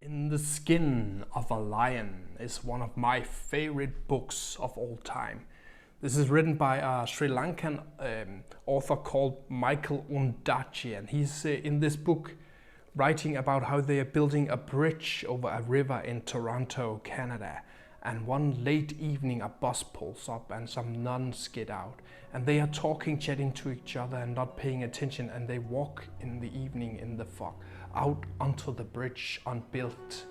In the Skin of a Lion is one of my favorite books of all time. This is written by a Sri Lankan author called Michael Ondaatje, and he's in this book writing about how they are building a bridge over a river in Toronto, Canada. And one late evening a bus pulls up and some nuns get out, and they are talking, chatting to each other and not paying attention, and they walk in the evening in the fog out onto the bridge unbuilt,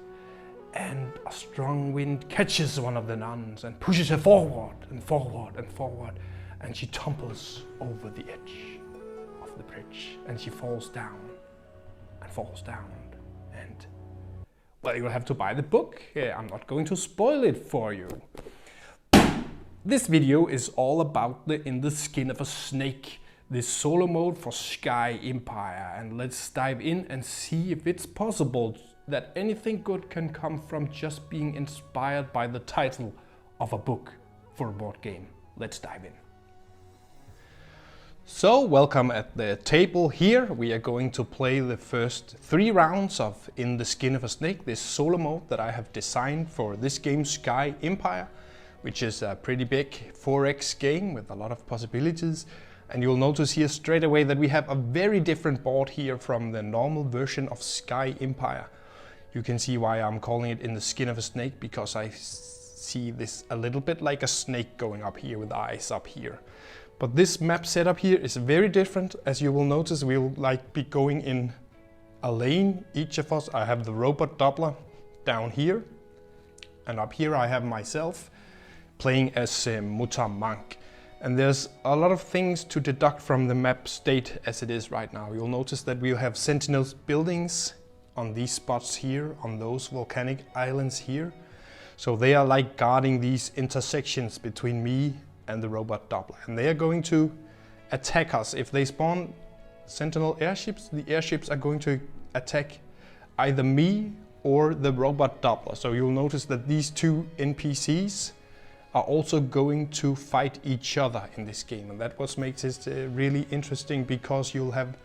and a strong wind catches one of the nuns and pushes her forward and forward and forward, and she tumbles over the edge of the bridge and she falls down and falls down. And well, you'll have to buy the book. I'm not going to spoil it for you. This video is all about the In the Skin of a Snake, this solo mode for Sky Empire, and let's dive in and see if it's possible that anything good can come from just being inspired by the title of a book for a board game. Let's dive in. So, welcome at the table here. We are going to play the first 3 rounds of In the Skin of a Snake, this solo mode that I have designed for this game, Sky Empire, which is a pretty big 4X game with a lot of possibilities. And you'll notice here straight away that we have a very different board here from the normal version of Sky Empire. You can see why I'm calling it In the Skin of a Snake, because I see this a little bit like a snake going up here with eyes up here. But this map setup here is very different. As you will notice, we'll be going in a lane, each of us. I have the robot Doppler down here, and up here I have myself playing as Mutamanq. And there's a lot of things to deduct from the map state as it is right now. You'll notice that we'll have sentinels buildings on these spots here, on those volcanic islands here. So they are like guarding these intersections between me and the robot Doppler. And they are going to attack us. If they spawn sentinel airships, the airships are going to attack either me or the robot Doppler. So you'll notice that these 2 NPCs are also going to fight each other in this game, and that what makes it really interesting, because you'll have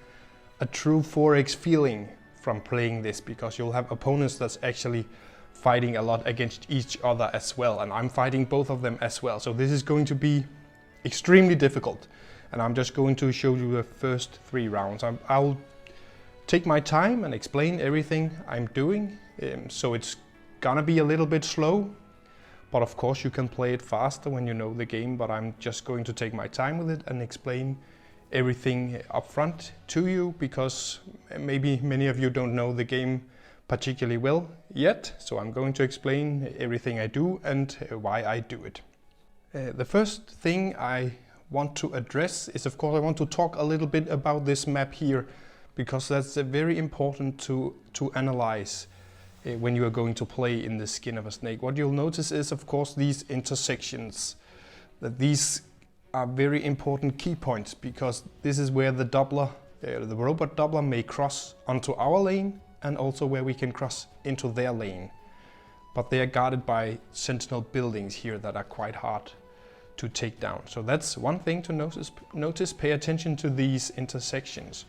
a true 4X feeling from playing this, because you'll have opponents that's actually fighting a lot against each other as well, and I'm fighting both of them as well. So this is going to be extremely difficult, and I'm just going to show you the first 3 rounds. I'll take my time and explain everything I'm doing, so it's gonna be a little bit slow. But of course you can play it faster when you know the game, but I'm just going to take my time with it and explain everything up front to you, because maybe many of you don't know the game particularly well yet. So I'm going to explain everything I do and why I do it. The first thing I want to address is, of course, I want to talk a little bit about this map here, because that's very important to analyze when you are going to play In the Skin of a Snake. What you'll notice is, of course, these intersections, that these are very important key points, because this is where the Doppler, the robot Doppler, may cross onto our lane, and also where we can cross into their lane. But they are guarded by sentinel buildings here that are quite hard to take down. So that's one thing to notice. Pay attention to these intersections.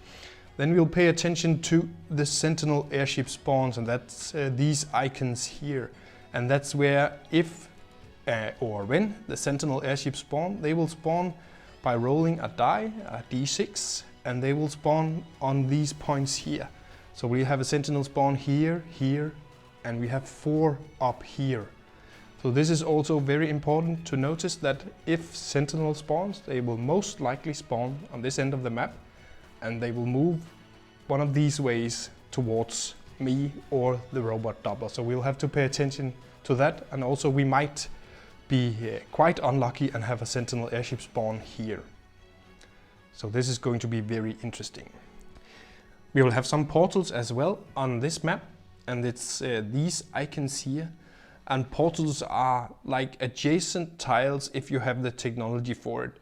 Then we'll pay attention to the sentinel airship spawns, and that's these icons here. And that's where, if or when the sentinel airship spawn, they will spawn by rolling a die, a d6, and they will spawn on these points here. So we have a sentinel spawn here, here, and we have 4 up here. So this is also very important to notice, that if sentinel spawns, they will most likely spawn on this end of the map, and they will move one of these ways towards me or the robot Doppler. So we'll have to pay attention to that, and also we might be quite unlucky and have a sentinel airship spawn here. So this is going to be very interesting. We will have some portals as well on this map, and it's these icons here. And portals are like adjacent tiles if you have the technology for it.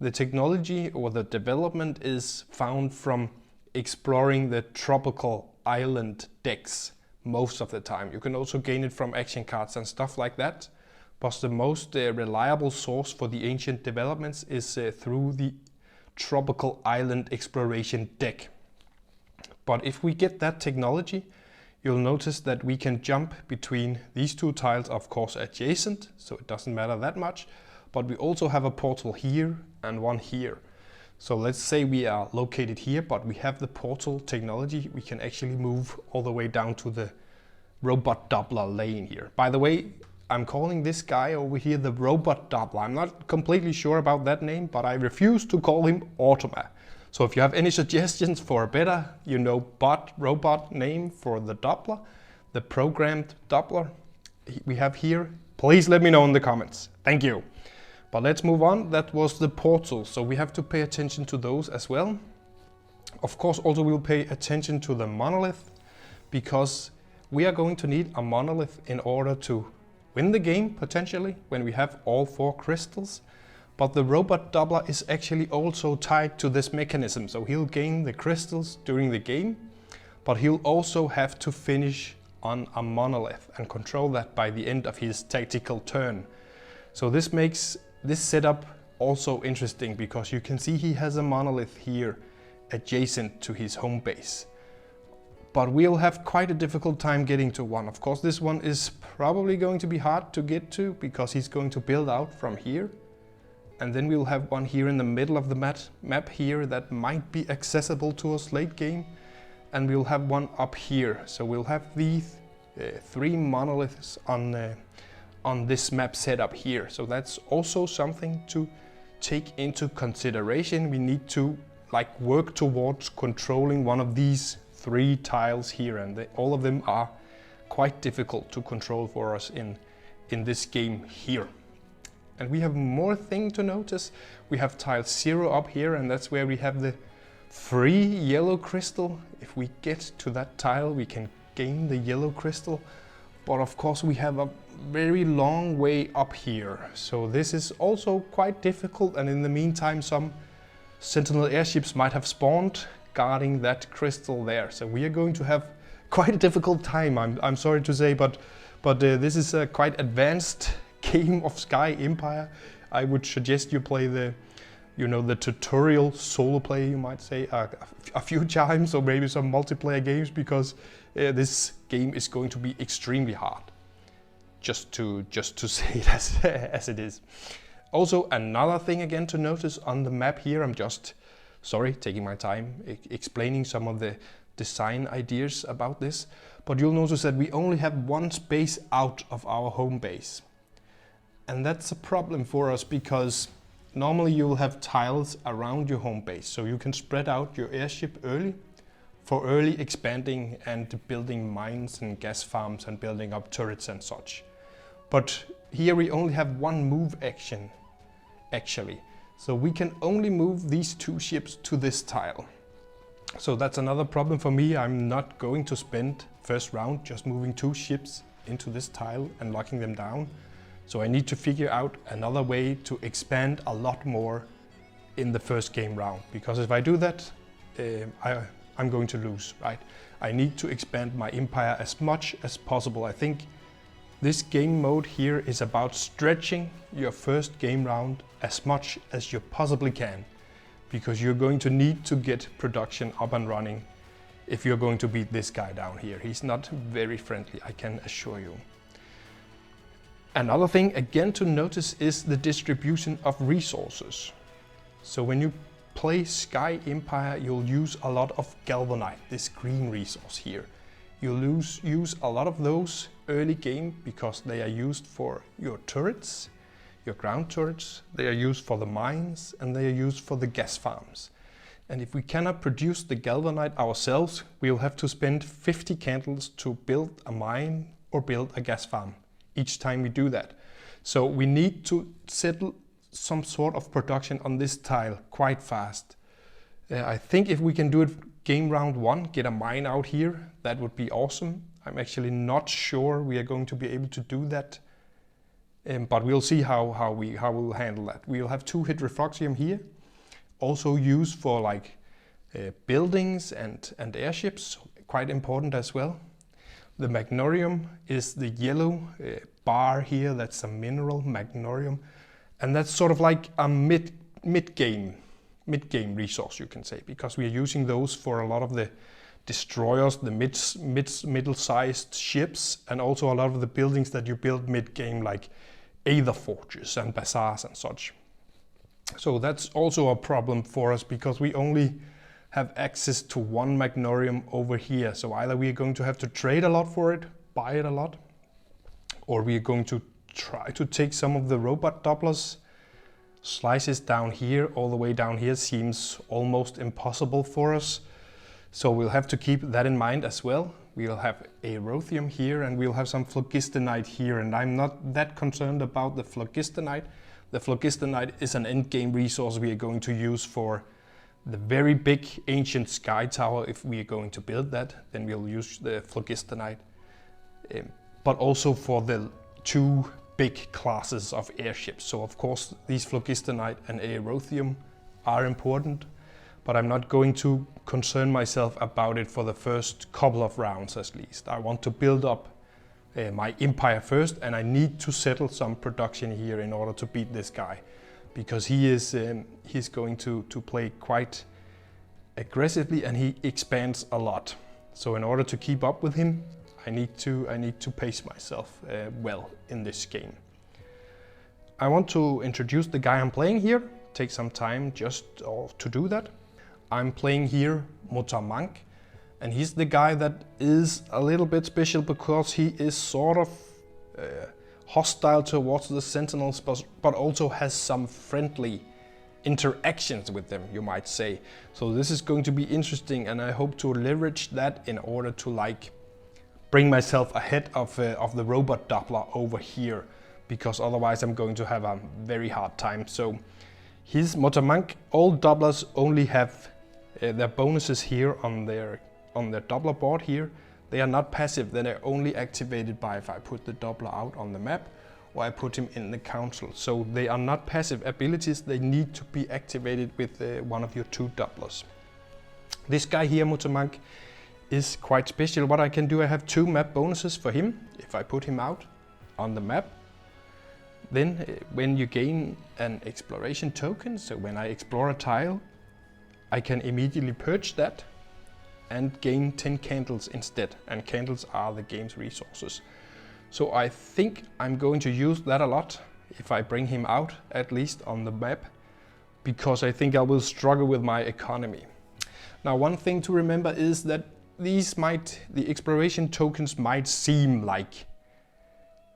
The technology or the development is found from exploring the tropical island decks most of the time. You can also gain it from action cards and stuff like that. But the most reliable source for the ancient developments is through the tropical island exploration deck. But if we get that technology, you'll notice that we can jump between these two tiles, of course adjacent, so it doesn't matter that much, but we also have a portal here and one here. So let's say we are located here, but we have the portal technology, we can actually move all the way down to the robot Doppler lane here. By the way, I'm calling this guy over here the robot Doppler. I'm not completely sure about that name, but I refuse to call him Automa. So if you have any suggestions for a better, robot name for the Doppler, the programmed Doppler we have here, please let me know in the comments. Thank you. But let's move on. That was the portal, so we have to pay attention to those as well. Of course, also we'll pay attention to the monolith, because we are going to need a monolith in order to win the game, potentially, when we have all 4 crystals. But the robot Doppler is actually also tied to this mechanism, so he'll gain the crystals during the game, but he'll also have to finish on a monolith and control that by the end of his tactical turn. So this makes this setup also interesting, because you can see he has a monolith here adjacent to his home base. But we'll have quite a difficult time getting to one. Of course, this one is probably going to be hard to get to, because he's going to build out from here. And then we'll have one here in the middle of the map here that might be accessible to us late game. And we'll have one up here. So we'll have these 3 monoliths on this map setup here. So that's also something to take into consideration. We need to work towards controlling one of these 3 tiles here, and all of them are quite difficult to control for us in this game here. And we have more thing to notice. We have tile 0 up here, and that's where we have the free yellow crystal. If we get to that tile, we can gain the yellow crystal. But of course we have a very long way up here. So this is also quite difficult, and in the meantime some Sentinel airships might have spawned guarding that crystal there. So we are going to have quite a difficult time, I'm sorry to say, but this is a quite advanced game of Sky Empire. I would suggest you play the tutorial solo play, you might say, a few times, or maybe some multiplayer games, because this game is going to be extremely hard. Just to say it as it is. Also, another thing again to notice on the map here, I'm just taking my time explaining some of the design ideas about this, but you'll notice that we only have one space out of our home base. And that's a problem for us, because normally you'll have tiles around your home base, so you can spread out your airship early for early expanding and building mines and gas farms and building up turrets and such. But here we only have one move action, actually. So we can only move these 2 ships to this tile. So that's another problem for me. I'm not going to spend first round just moving 2 ships into this tile and locking them down. So I need to figure out another way to expand a lot more in the first game round. Because if I do that, I'm going to lose, right? I need to expand my empire as much as possible. I think this game mode here is about stretching your first game round as much as you possibly can, because you're going to need to get production up and running if you're going to beat this guy down here. He's not very friendly, I can assure you. Another thing again to notice is the distribution of resources. So when you play Sky Empire, you'll use a lot of galvanite, this green resource here. You'll use a lot of those early game because they are used for your turrets, your ground turrets, they are used for the mines, and they are used for the gas farms. And if we cannot produce the galvanite ourselves, we'll have to spend 50 candles to build a mine or build a gas farm each time we do that. So we need to settle some sort of production on this tile quite fast. I think if we can do it game round 1, get a mine out here, that would be awesome. I'm actually not sure we are going to be able to do that, but we'll see how we'll handle that. We'll have 2 hit refluxium here, also used for buildings and airships, quite important as well. The magnorium is the yellow bar here, that's a mineral magnorium, and that's sort of like a mid-game resource, you can say, because we are using those for a lot of the destroyers, the middle-sized ships, and also a lot of the buildings that you build mid-game, like Aether Forges and bazaars and such. So that's also a problem for us because we only have access to one Magnorium over here. So either we are going to have to trade a lot for it, buy it a lot, or we are going to try to take some of the robot Dopplers. Slices down here, all the way down here, seems almost impossible for us. So we'll have to keep that in mind as well. We'll have a Rothium here and we'll have some Phlogistonite here, and I'm not that concerned about the Phlogistonite. The Phlogistonite is an endgame resource we are going to use for the very big ancient sky tower. If we are going to build that, then we'll use the Phlogistonite. But also for the two big classes of airships. So of course these Phlogistonite and Aerothium are important, but I'm not going to concern myself about it for the first couple of rounds at least. I want to build up my empire first, and I need to settle some production here in order to beat this guy, because he's going to play quite aggressively and he expands a lot. So in order to keep up with him, I need to pace myself well in this game. I want to introduce the guy I'm playing here. Take some time just to do that. I'm playing here Mutamanq, and he's the guy that is a little bit special because he is sort of hostile towards the Sentinels, but also has some friendly interactions with them, you might say. So this is going to be interesting, and I hope to leverage that in order to bring myself ahead of the robot Doppler over here, because otherwise I'm going to have a very hard time. So his Mutamanq, all Dopplers only have their bonuses here on their Doppler board here. They are not passive, then they're only activated by if I put the Doppler out on the map or I put him in the council. So they are not passive abilities, they need to be activated with one of your two Dopplers. This guy here, Mutamanq, is quite special. What I can do, I have two map bonuses for him. If I put him out on the map, then when you gain an exploration token, so when I explore a tile, I can immediately purge that and gain 10 candles instead, and candles are the game's resources. So I think I'm going to use that a lot if I bring him out, at least on the map, because I think I will struggle with my economy. Now, one thing to remember is that the exploration tokens might seem like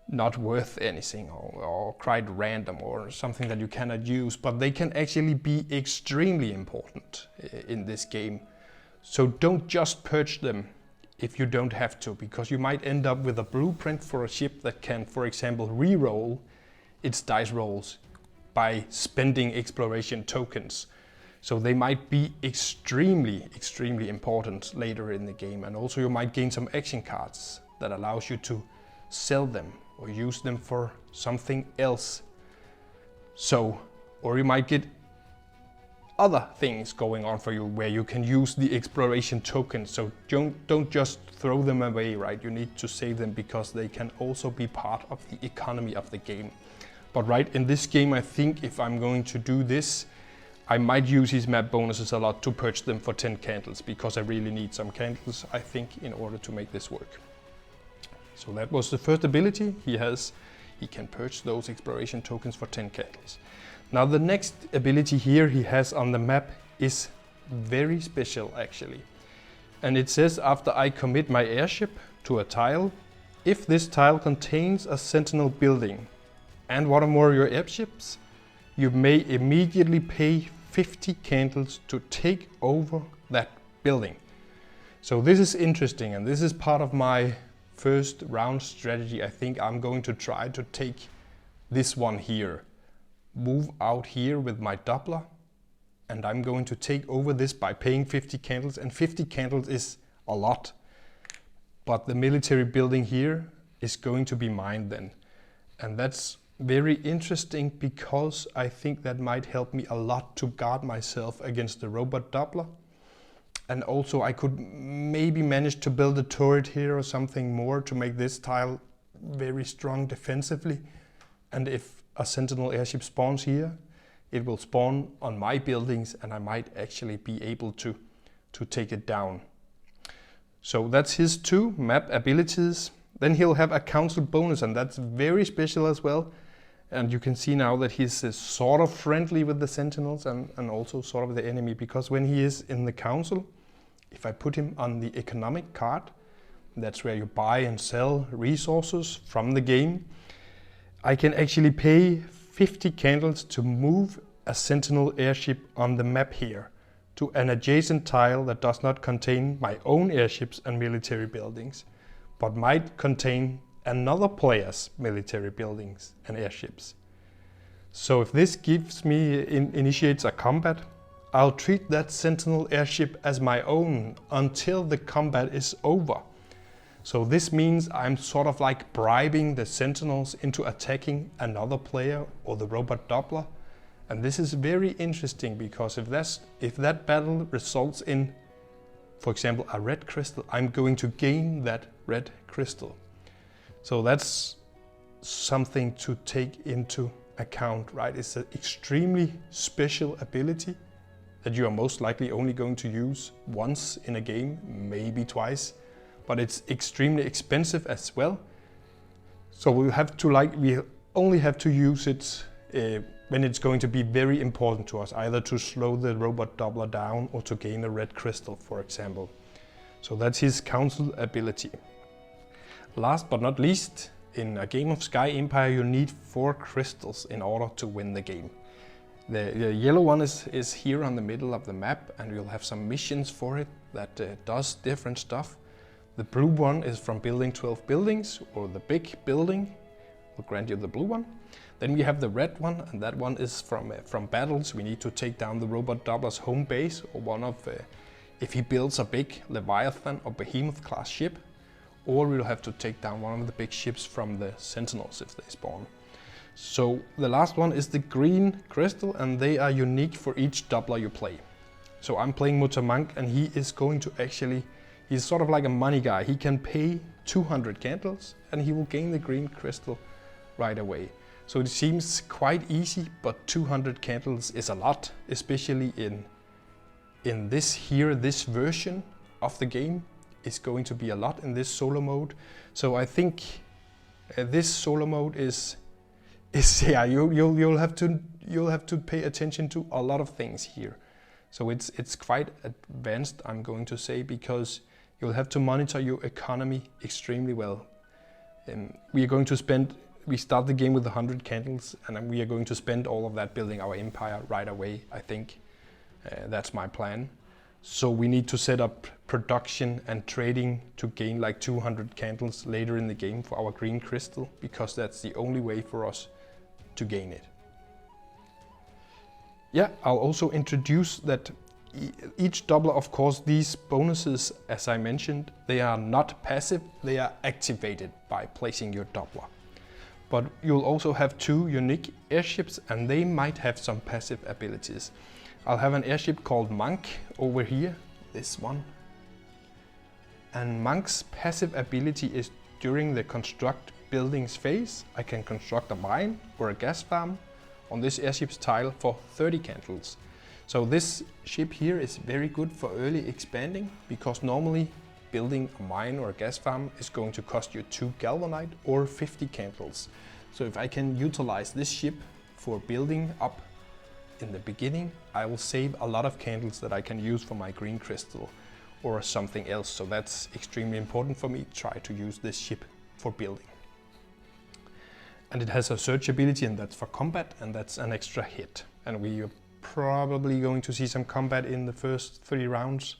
not worth anything or quite random or something that you cannot use, but they can actually be extremely important in this game. So don't just purge them if you don't have to, because you might end up with a blueprint for a ship that can, for example, re-roll its dice rolls by spending exploration tokens. So they might be extremely important later in the game, and also you might gain some action cards that allows you to sell them or use them for something else. So, or you might get other things going on for you where you can use the exploration tokens. So don't just throw them away, right? You need to save them because they can also be part of the economy of the game. But right in this game, I think if I'm going to do this, I might use his map bonuses a lot to purge them for 10 candles, because I really need some candles, I think, in order to make this work. So that was the first ability he has. He can purge those exploration tokens for 10 candles. Now the next ability here he has on the map is very special actually. And it says, after I commit my airship to a tile, if this tile contains a sentinel building and one or more of your airships, you may immediately pay 50 candles to take over that building. So this is interesting, and this is part of my first round strategy. I think I'm going to try to take this one here, move out here with my Doppler, and I'm going to take over this by paying 50 candles, and 50 candles is a lot. But the military building here is going to be mine then. And that's very interesting because I think that might help me a lot to guard myself against the robot Doppler. And also I could maybe manage to build a turret here or something more to make this tile very strong defensively. And if a sentinel airship spawns here, it will spawn on my buildings and I might actually be able to take it down. So that's his 2 map abilities. Then he'll have a council bonus, and that's very special as well. And you can see now that he's sort of friendly with the sentinels and also sort of the enemy, because when he is in the council, if I put him on the economic card, that's where you buy and sell resources from the game, I can actually pay 50 candles to move a sentinel airship on the map here to an adjacent tile that does not contain my own airships and military buildings, but might contain another player's military buildings and airships. So if this gives me, initiates a combat, I'll treat that sentinel airship as my own until the combat is over. So this means I'm sort of like bribing the sentinels into attacking another player or the robot Doppler. And this is very interesting, because if that battle results in, for example, a red crystal, I'm going to gain that red crystal. So that's something to take into account, right? It's an extremely special ability that you are most likely only going to use once in a game, maybe twice, but it's extremely expensive as well. So we only have to use it when it's going to be very important to us, either to slow the robot Doppler down or to gain a red crystal, for example. So that's his council ability. Last but not least, in a game of Sky Empire, you need 4 crystals in order to win the game. The yellow one is here on the middle of the map, and you'll have some missions for it that does different stuff. The blue one is from building 12 buildings, or the big building will grant you the blue one. Then we have the red one, and that one is from battles. We need to take down the robot Doppler's home base, or one of, if he builds a big Leviathan or Behemoth class ship, or we'll have to take down one of the big ships from the sentinels if they spawn. So the last one is the green crystal, and they are unique for each Doppler you play. So I'm playing Mutamanq, and he is going to he's sort of like a money guy. He can pay 200 candles and he will gain the green crystal right away. So it seems quite easy, but 200 candles is a lot, especially in this version of the game is going to be a lot in this solo mode. So I think this solo mode is yeah, you'll have to pay attention to a lot of things here. So it's quite advanced, I'm going to say, because you'll have to monitor your economy extremely well. We start the game with 100 candles, and we are going to spend all of that building our empire right away, I think. That's my plan. So we need to set up production and trading to gain like 200 candles later in the game for our green crystal, because that's the only way for us to gain it. Yeah, I'll also introduce that each Doppler, of course, these bonuses, as I mentioned, they are not passive, they are activated by placing your Doppler. But you'll also have 2 unique airships, and they might have some passive abilities. I'll have an airship called Manq over here, this one. And Manq's passive ability is during the construct buildings phase, I can construct a mine or a gas farm on this airship's tile for 30 candles. So this ship here is very good for early expanding, because normally building a mine or a gas farm is going to cost you 2 galvanite or 50 candles. So if I can utilize this ship for building up in the beginning, I will save a lot of candles that I can use for my green crystal or something else. So that's extremely important for me to try to use this ship for building. And it has a search ability, and that's for combat, and that's an extra hit. And we are probably going to see some combat in the first 3 rounds.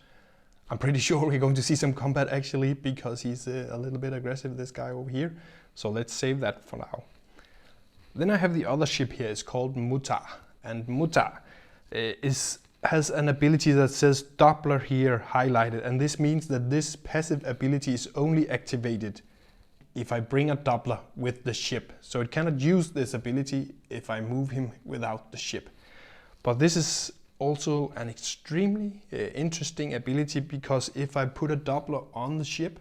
I'm pretty sure we're going to see some combat actually, because he's a little bit aggressive, this guy over here. So let's save that for now. Then I have the other ship here, it's called Mutamanq. And Mutamanq has an ability that says Doppler here highlighted, and this means that this passive ability is only activated if I bring a Doppler with the ship. So it cannot use this ability if I move him without the ship. But this is also an extremely interesting ability, because if I put a Doppler on the ship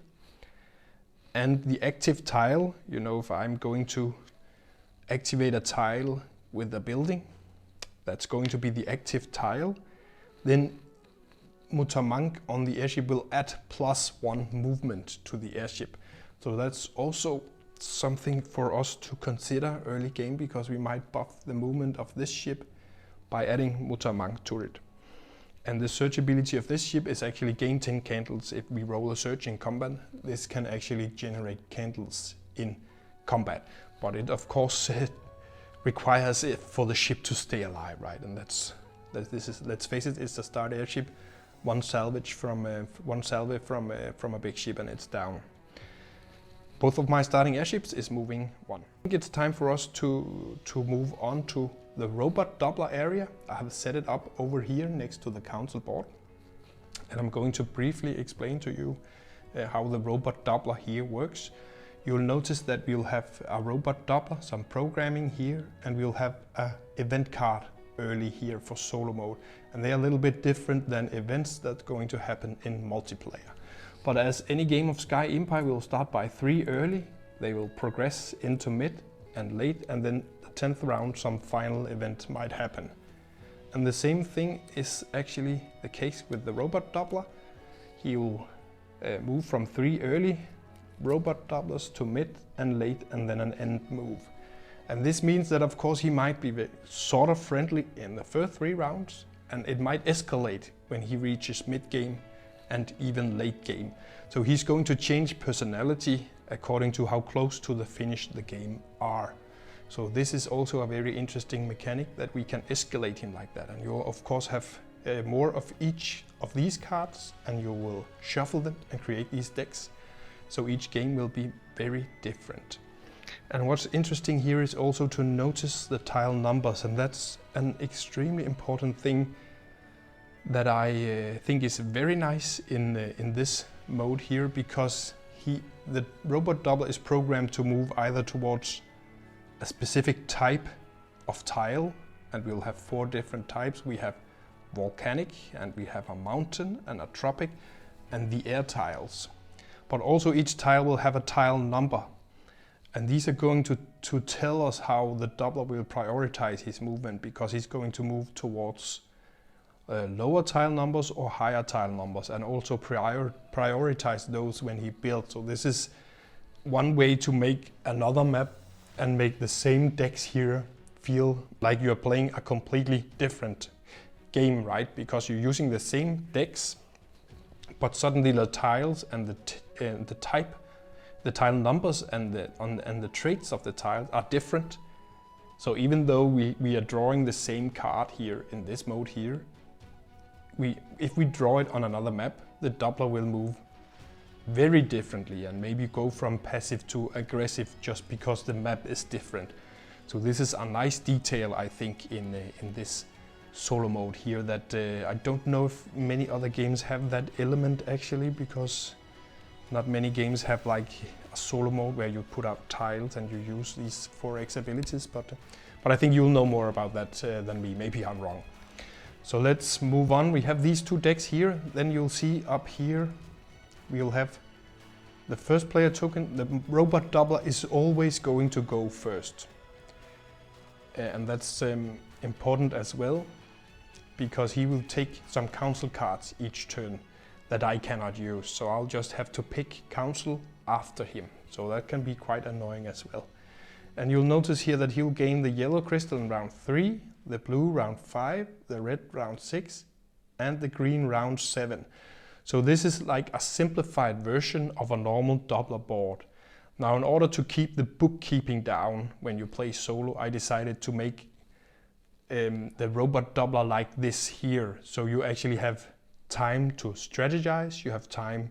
and the active tile, you know, if I'm going to activate a tile with a building, that's going to be the active tile, then Mutamanq on the airship will add +1 movement to the airship. So that's also something for us to consider early game, because we might buff the movement of this ship by adding Mutamanq to it. And the search ability of this ship is actually gain 10 candles if we roll a search in combat. This can actually generate candles in combat, but it of course requires it for the ship to stay alive, right? And let's face it, it's a start airship, one salve from a big ship, and it's down. Both of my starting airships is moving 1. I think it's time for us to move on to the robot Doppler area. I have set it up over here next to the council board, and I'm going to briefly explain to you how the robot Doppler here works. You'll notice that we'll have a robot Doppler, some programming here, and we'll have an event card early here for solo mode. And they are a little bit different than events that's going to happen in multiplayer. But as any game of Sky Empire, we'll start by 3 early. They will progress into mid and late, and then the 10th round some final event might happen. And the same thing is actually the case with the robot Doppler. He will move from 3 early robot Dopplers to mid and late, and then an end move. And this means that of course he might be sort of friendly in the first 3 rounds, and it might escalate when he reaches mid game and even late game. So he's going to change personality according to how close to the finish the game are. So this is also a very interesting mechanic, that we can escalate him like that. And you'll of course have more of each of these cards, and you will shuffle them and create these decks. So each game will be very different. And what's interesting here is also to notice the tile numbers, and that's an extremely important thing that I think is very nice in this mode here, because the robot Doppler is programmed to move either towards a specific type of tile, and we'll have 4 different types. We have volcanic, and we have a mountain and a tropic, and the air tiles. But also each tile will have a tile number, and these are going to tell us how the Doppler will prioritize his movement, because he's going to move towards lower tile numbers or higher tile numbers, and also prioritize those when he builds. So this is one way to make another map and make the same decks here feel like you're playing a completely different game, right? Because you're using the same decks, but suddenly the tiles and the tile numbers and the traits of the tiles are different. So even though we are drawing the same card here in this mode here, if we draw it on another map, the Doppler will move very differently and maybe go from passive to aggressive just because the map is different. So this is a nice detail, I think, in this solo mode here, that I don't know if many other games have that element actually, because not many games have like a solo mode where you put out tiles and you use these 4x abilities, but I think you'll know more about that than me. Maybe I'm wrong. So let's move on. We have these 2 decks here. Then you'll see up here we'll have the first player token. The robot Doppler is always going to go first, and that's important as well, because he will take some council cards each turn that I cannot use. So I'll just have to pick council after him. So that can be quite annoying as well. And you'll notice here that he'll gain the yellow crystal in round 3, the blue round 5, the red round 6, and the green round 7. So this is like a simplified version of a normal Doppler board. Now, in order to keep the bookkeeping down when you play solo, I decided to make the robot Doppler like this here. So you actually have time to strategize, you have time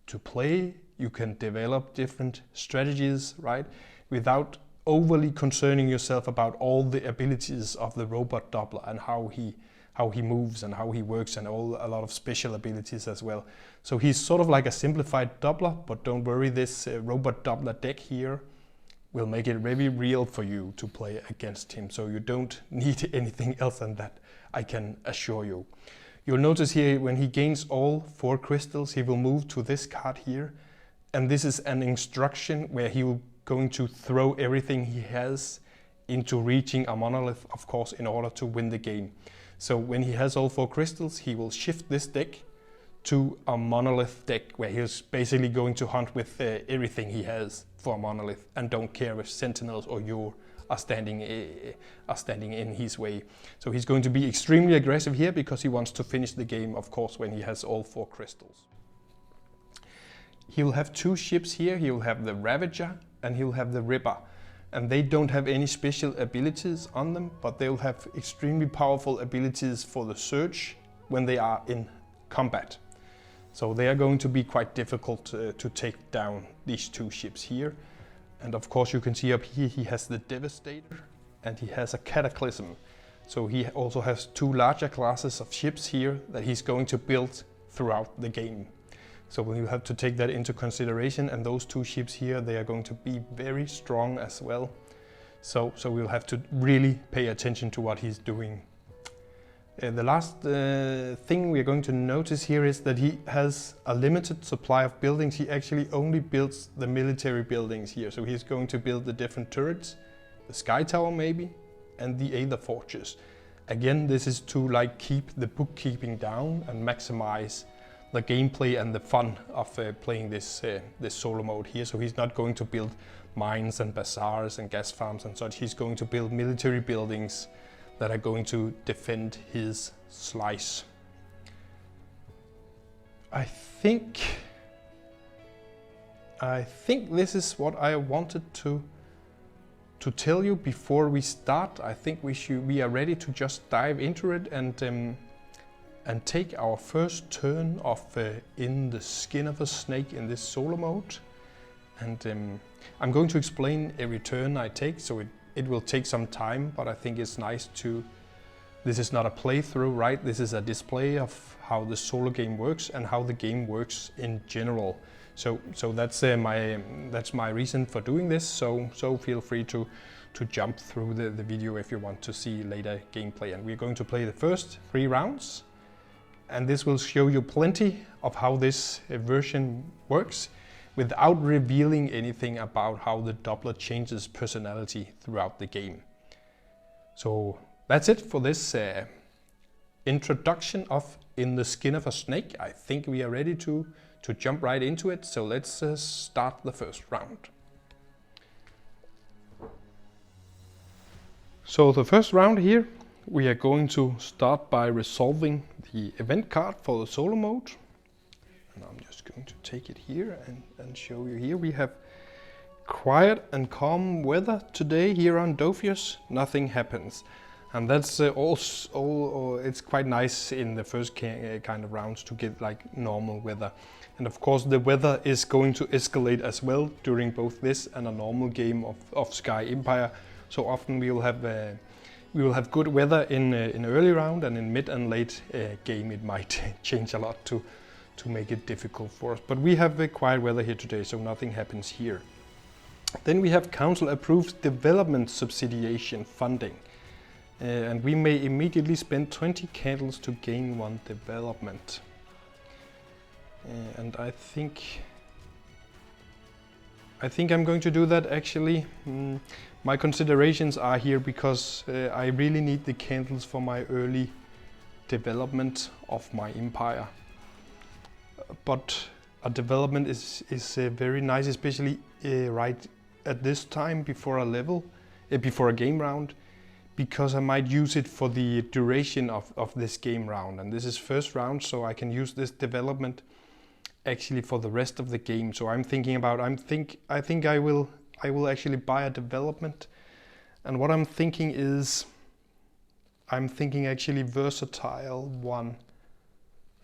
to play, you can develop different strategies, right? Without overly concerning yourself about all the abilities of the robot Doppler and how he moves and how he works, and a lot of special abilities as well. So he's sort of like a simplified Doppler, but don't worry, this robot Doppler deck here will make it very real for you to play against him. So you don't need anything else than that, I can assure you. You'll notice here when he gains all 4 crystals, he will move to this card here. And this is an instruction where he will going to throw everything he has into reaching a monolith, of course, in order to win the game. So when he has all 4 crystals, he will shift this deck to a monolith deck where he's basically going to hunt with everything he has for a monolith and don't care if sentinels or Yor are standing in his way. So he's going to be extremely aggressive here because he wants to finish the game, of course, when he has all 4 crystals. He will have 2 ships here. He will have the Ravager and he will have the Ripper. And they don't have any special abilities on them, but they will have extremely powerful abilities for the Surge when they are in combat. So they are going to be quite difficult to take down these 2 ships here. And of course you can see up here he has the Devastator and he has a Cataclysm. So he also has 2 larger classes of ships here that he's going to build throughout the game. So we'll have to take that into consideration, and those 2 ships here, they are going to be very strong as well. So we'll have to really pay attention to what he's doing. The last thing we're going to notice here is that he has a limited supply of buildings. He actually only builds the military buildings here. So he's going to build the different turrets, the Sky Tower maybe, and the Aether Fortress. Again, this is to like keep the bookkeeping down and maximize the gameplay and the fun of playing this solo mode here. So he's not going to build mines and bazaars and gas farms and such. He's going to build military buildings that are going to defend his slice. I think this is what I wanted to tell you before we start. I think we are ready to just dive into it and take our first turn of in the skin of a snake in this solo mode. And I'm going to explain every turn I take, so it will take some time, but I think it's nice to... This is not a playthrough, right? This is a display of how the solo game works and how the game works in general. So that's my reason for doing this. So feel free to jump through the video if you want to see later gameplay. And we're going to play the first 3 rounds. And this will show you plenty of how this version works without revealing anything about how the Doppler changes personality throughout the game. So that's it for this introduction of In the Skin of a Snake. I think we are ready to jump right into it. So let's start the first round. So the first round here, we are going to start by resolving the event card for the solo mode. And I'm just going to take it here and show you here. We have quiet and calm weather today here on Dophius. Nothing happens. And that's also, it's quite nice in the first kind of rounds to get like normal weather. And of course the weather is going to escalate as well during both this and a normal game of Sky Empire. So often we will have good weather in early round, and in mid and late game it might change a lot to make it difficult for us. But we have quiet weather here today, so nothing happens here. Then we have Council approves development subsidiation funding. And we may immediately spend 20 candles to gain 1 development. And I think I'm going to do that actually. My considerations are here because I really need the candles for my early development of my empire. But a development is very nice, especially right at this time before a game round, because I might use it for the duration of this game round. And this is first round, so I can use this development actually for the rest of the game. So I'm thinking about, I think I will actually buy a development. And what I'm thinking is, I'm thinking actually versatile one.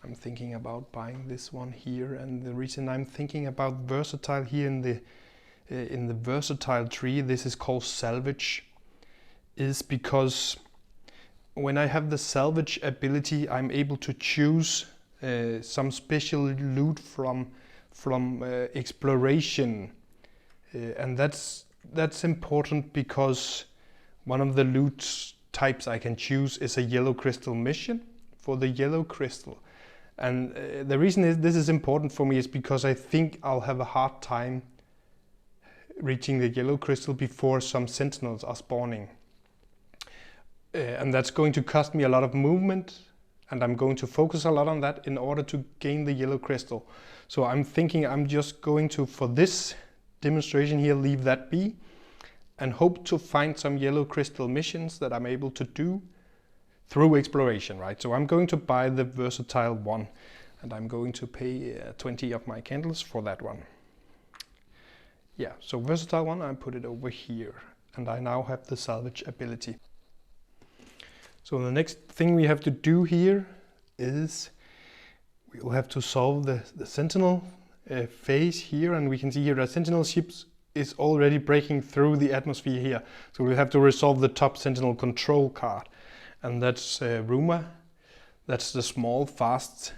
I'm thinking about buying this one here, and the reason I'm thinking about versatile here in the versatile tree, this is called salvage, is because when I have the salvage ability, I'm able to choose some special loot from exploration, and that's important because one of the loot types I can choose is a yellow crystal mission for the yellow crystal. And the reason this is important for me is because I think I'll have a hard time reaching the yellow crystal before some sentinels are spawning. and that's going to cost me a lot of movement, and I'm going to focus a lot on that in order to gain the yellow crystal. So I'm thinking I'm just going to, for this demonstration here, leave that be and hope to find some yellow crystal missions that I'm able to do through exploration, right? So I'm going to buy the versatile one, and I'm going to pay 20 of my candles for that one. Yeah, so versatile one, I put it over here, and I now have the salvage ability. So the next thing we have to do here is we'll have to solve the sentinel phase here, and we can see here that sentinel ships is already breaking through the atmosphere here. So we'll have to resolve the top sentinel control card, and that's Ruma. That's the small, fast,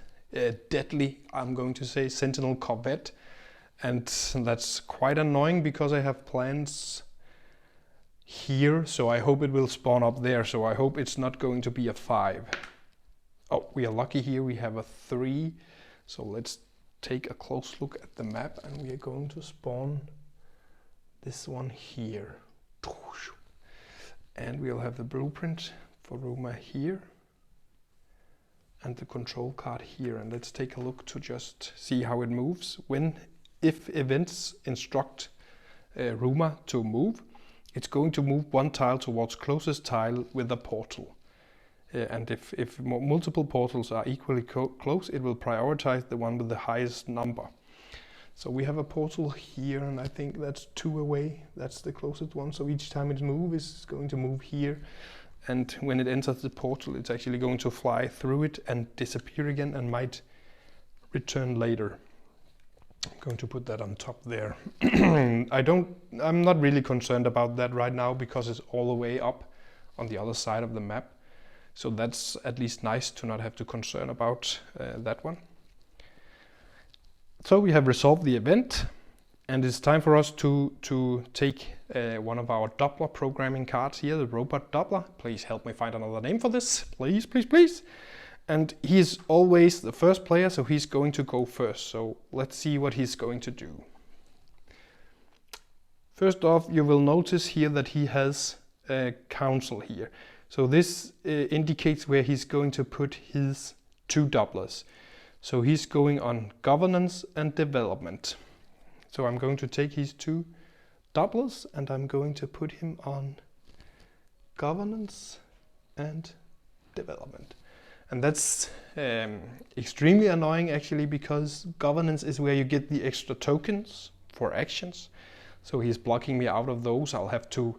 deadly, I'm going to say, sentinel corvette, and that's quite annoying because I have plans here, so I hope it will spawn up there. So I hope it's not going to be a 5. Oh, we are lucky here, we have a 3. So let's take a close look at the map, and we are going to spawn this one here. And we'll have the blueprint for Ruma here, and the control card here. And let's take a look to just see how it moves. If events instruct Ruma to move, it's going to move one tile towards closest tile with a portal. And if multiple portals are equally close, it will prioritize the one with the highest number. So we have a portal here, and I think that's 2 away. That's the closest one. So each time it moves, it's going to move here. And when it enters the portal, it's actually going to fly through it and disappear again, and might return later. I'm going to put that on top there. I'm not really concerned about that right now because it's all the way up on the other side of the map. So that's at least nice to not have to concern about that one. So we have resolved the event, and it's time for us to take one of our Doppler programming cards here, the robot Doppler. Please help me find another name for this, please, please, please. And he's always the first player, so he's going to go first. So let's see what he's going to do. First off, you will notice here that he has a council here. So this indicates where he's going to put his 2 Dopplers. So he's going on governance and development. So I'm going to take his 2 Dopplers, and I'm going to put him on governance and development. And that's extremely annoying actually, because governance is where you get the extra tokens for actions. So he's blocking me out of those. I'll have to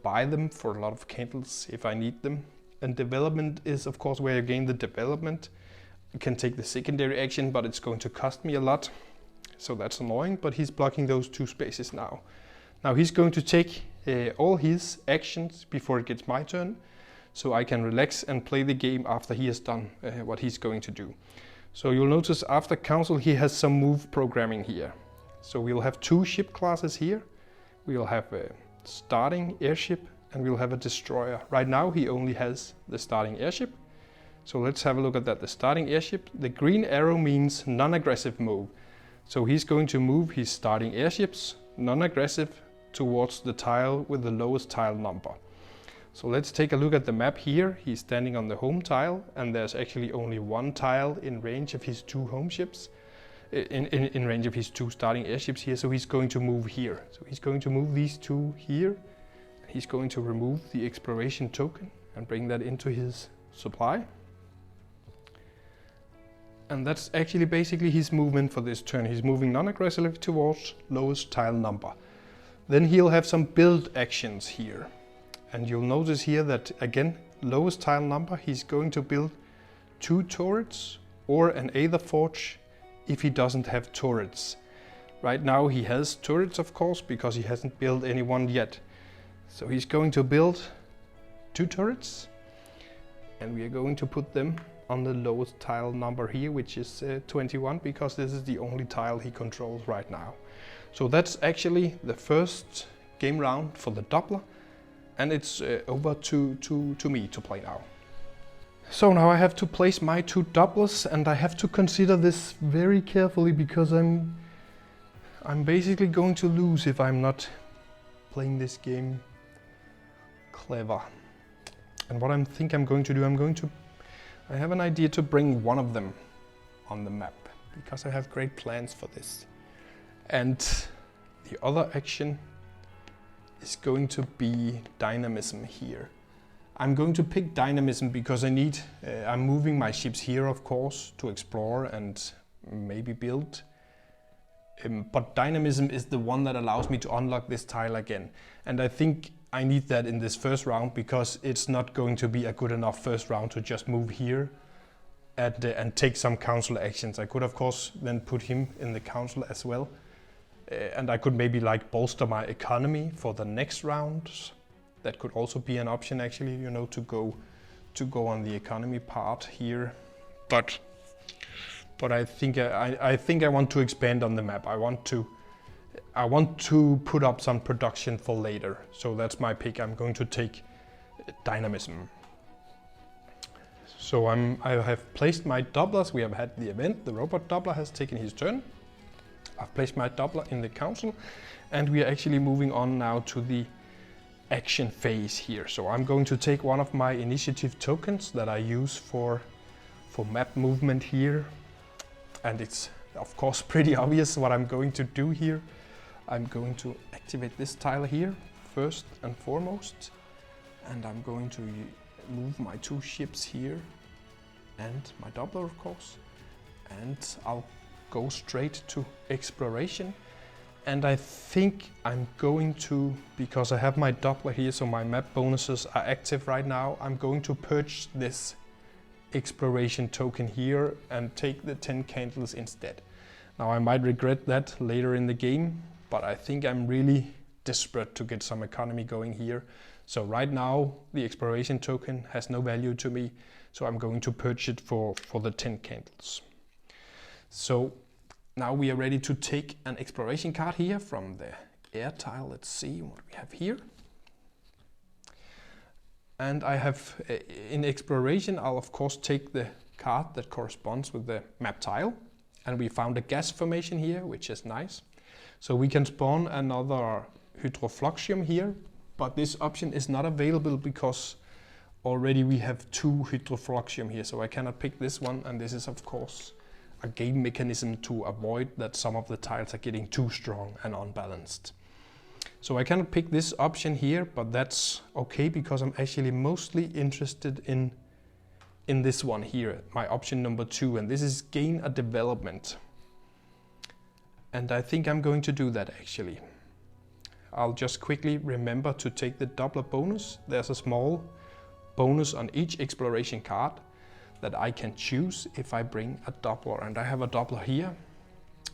buy them for a lot of candles if I need them. And development is of course where you gain the development. You can take the secondary action, but it's going to cost me a lot. So that's annoying, but he's blocking those 2 spaces now. Now he's going to take all his actions before it gets my turn, so I can relax and play the game after he has done what he's going to do. So you'll notice after council he has some move programming here. So we'll have 2 ship classes here. We'll have a starting airship, and we'll have a destroyer. Right now he only has the starting airship. So let's have a look at that. The starting airship, the green arrow means non-aggressive move. So he's going to move his starting airships, non-aggressive, towards the tile with the lowest tile number. So let's take a look at the map here. He's standing on the home tile, and there's actually only 1 tile in range of his 2 home ships, in range of his 2 starting airships here. So he's going to move here. So he's going to move these 2 here. He's going to remove the exploration token and bring that into his supply. And that's actually basically his movement for this turn. He's moving non-aggressively towards lowest tile number. Then he'll have some build actions here. And you'll notice here that, again, lowest tile number, he's going to build 2 turrets or an Aether Forge if he doesn't have turrets. Right now he has turrets, of course, because he hasn't built any one yet. So he's going to build 2 turrets, and we are going to put them on the lowest tile number here, which is 21, because this is the only tile he controls right now. So that's actually the first game round for the Doppler. And it's over to me to play now. So now I have to place my 2 Dopplers, and I have to consider this very carefully, because I'm basically going to lose if I'm not playing this game clever. And what I think I'm going to do, I have an idea to bring one of them on the map, because I have great plans for this. And the other action is going to be dynamism here. I'm going to pick dynamism because I'm moving my ships here, of course, to explore and maybe build. But dynamism is the one that allows me to unlock this tile again. And I think I need that in this first round, because it's not going to be a good enough first round to just move here and take some council actions. I could, of course, then put him in the council as well. And I could maybe like bolster my economy for the next rounds. That could also be an option, actually, you know, to go on the economy part here. But I think I want to expand on the map. I want to put up some production for later. So that's my pick. I'm going to take dynamism. So I have placed my Dopplers. We have had the event. The robot Doppler has taken his turn. I've placed my Doppler in the council, and we are actually moving on now to the action phase here. So I'm going to take one of my initiative tokens that I use for map movement here. And it's of course pretty obvious what I'm going to do here. I'm going to activate this tile here first and foremost. And I'm going to move my 2 ships here and my Doppler, of course. And I'll go straight to exploration. And I think I'm going to, because I have my Doppler here, so my map bonuses are active right now, I'm going to purge this exploration token here and take the 10 candles instead. Now I might regret that later in the game, but I think I'm really desperate to get some economy going here. So right now the exploration token has no value to me, so I'm going to purge it for the 10 candles. So now we are ready to take an exploration card here from the air tile. Let's see what we have here. And I have, in exploration, I'll of course take the card that corresponds with the map tile. And we found a gas formation here, which is nice. So we can spawn another hydrofluxium here, but this option is not available because already we have 2 hydrofluxium here. So I cannot pick this one, and this is of course a game mechanism to avoid that some of the tiles are getting too strong and unbalanced. So I cannot pick this option here, but that's okay because I'm actually mostly interested in this one here, my option number 2, and this is gain a development. And I think I'm going to do that actually. I'll just quickly remember to take the Doppler bonus. There's a small bonus on each exploration card that I can choose if I bring a Doppler, and I have a Doppler here.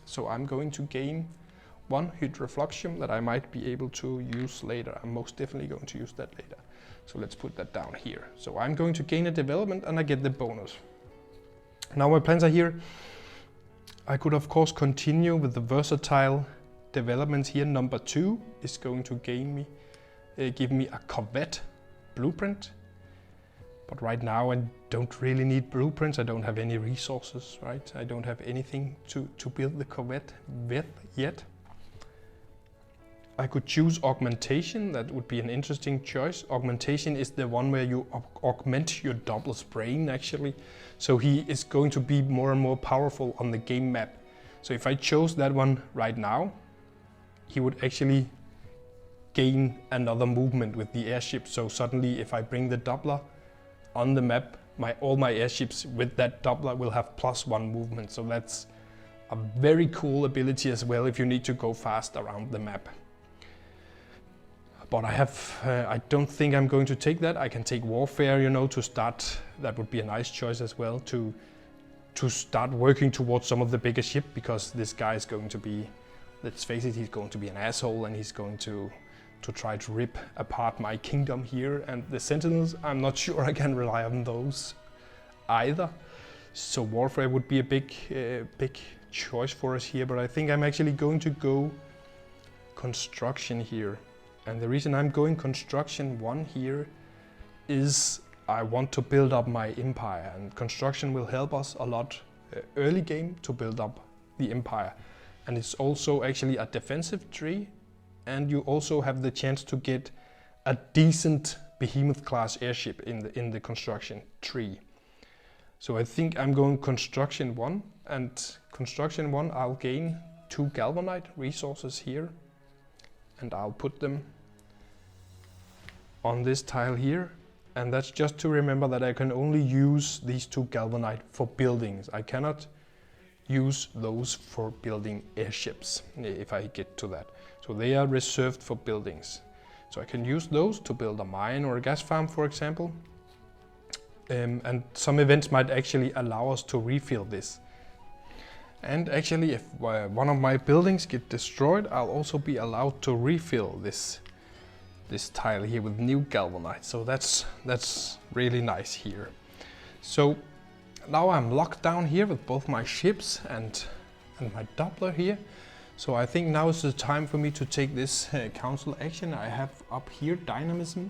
So I'm going to gain 1 hydrofluxium that I might be able to use later. I'm most definitely going to use that later. So let's put that down here. So I'm going to gain a development and I get the bonus. Now my plans are here. I could of course continue with the versatile development here. Number 2 is going to give me a Corvette blueprint. But right now I don't really need blueprints. I don't have any resources, right? I don't have anything to build the Corvette with yet. I could choose augmentation. That would be an interesting choice. Augmentation is the one where you augment your Doppler's brain actually. So he is going to be more and more powerful on the game map. So if I chose that one right now, he would actually gain another movement with the airship. So suddenly if I bring the Doppler on the map, all my airships with that Doppler will have +1 movement. So that's a very cool ability as well if you need to go fast around the map. But I don't think I'm going to take that. I can take warfare, you know, to start. That would be a nice choice as well to start working towards some of the bigger ship, because this guy is going to be, let's face it, he's going to be an asshole, and he's going to try to rip apart my kingdom here. And the sentinels, I'm not sure I can rely on those either. So warfare would be a big choice for us here, but I think I'm actually going to go construction here. And the reason I'm going construction 1 here is I want to build up my empire, and construction will help us a lot early game to build up the empire. And it's also actually a defensive tree, and you also have the chance to get a decent behemoth class airship in the construction tree. So I think I'm going construction 1, and construction 1 I'll gain 2 galvanite resources here, and I'll put them on this tile here. And that's just to remember that I can only use these 2 galvanite for buildings. I cannot use those for building airships if I get to that. So they are reserved for buildings. So I can use those to build a mine or a gas farm, for example. And some events might actually allow us to refill this. And actually, if one of my buildings get destroyed, I'll also be allowed to refill this tile here with new galvanite. So that's really nice here. So now I'm locked down here with both my ships and my Doppler here. So I think now is the time for me to take this council action. I have up here dynamism,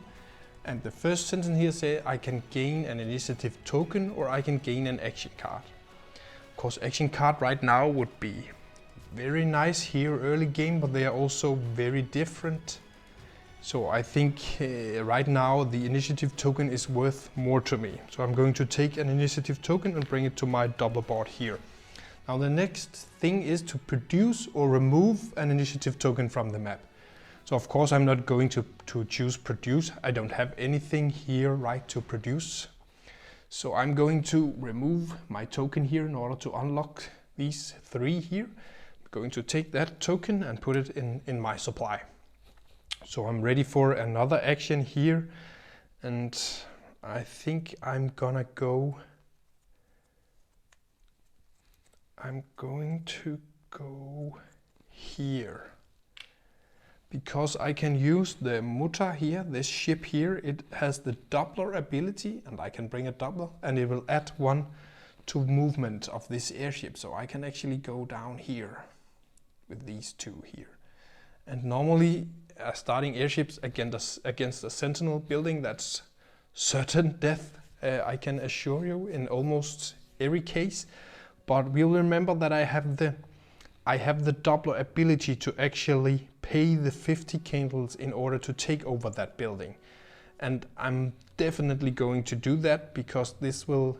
and the first sentence here says I can gain an initiative token or I can gain an action card. Of course, action card right now would be very nice here early game, but they are also very different. So I think right now the initiative token is worth more to me. So I'm going to take an initiative token and bring it to my Doppler board here. Now the next thing is to produce or remove an initiative token from the map. So of course I'm not going to choose produce. I don't have anything here right to produce. So I'm going to remove my token here in order to unlock these 3 here. I'm going to take that token and put it in my supply. So I'm ready for another action here, and I think I'm going to go here, because I can use the Muta here, this ship here. It has the Doppler ability, and I can bring a Doppler, and it will add 1 to movement of this airship. So I can actually go down here with these 2 here. And normally starting airships against a sentinel building, that's certain death, I can assure you, in almost every case. But we'll remember that I have the Doppler ability to actually pay the 50 candles in order to take over that building. And I'm definitely going to do that, because this will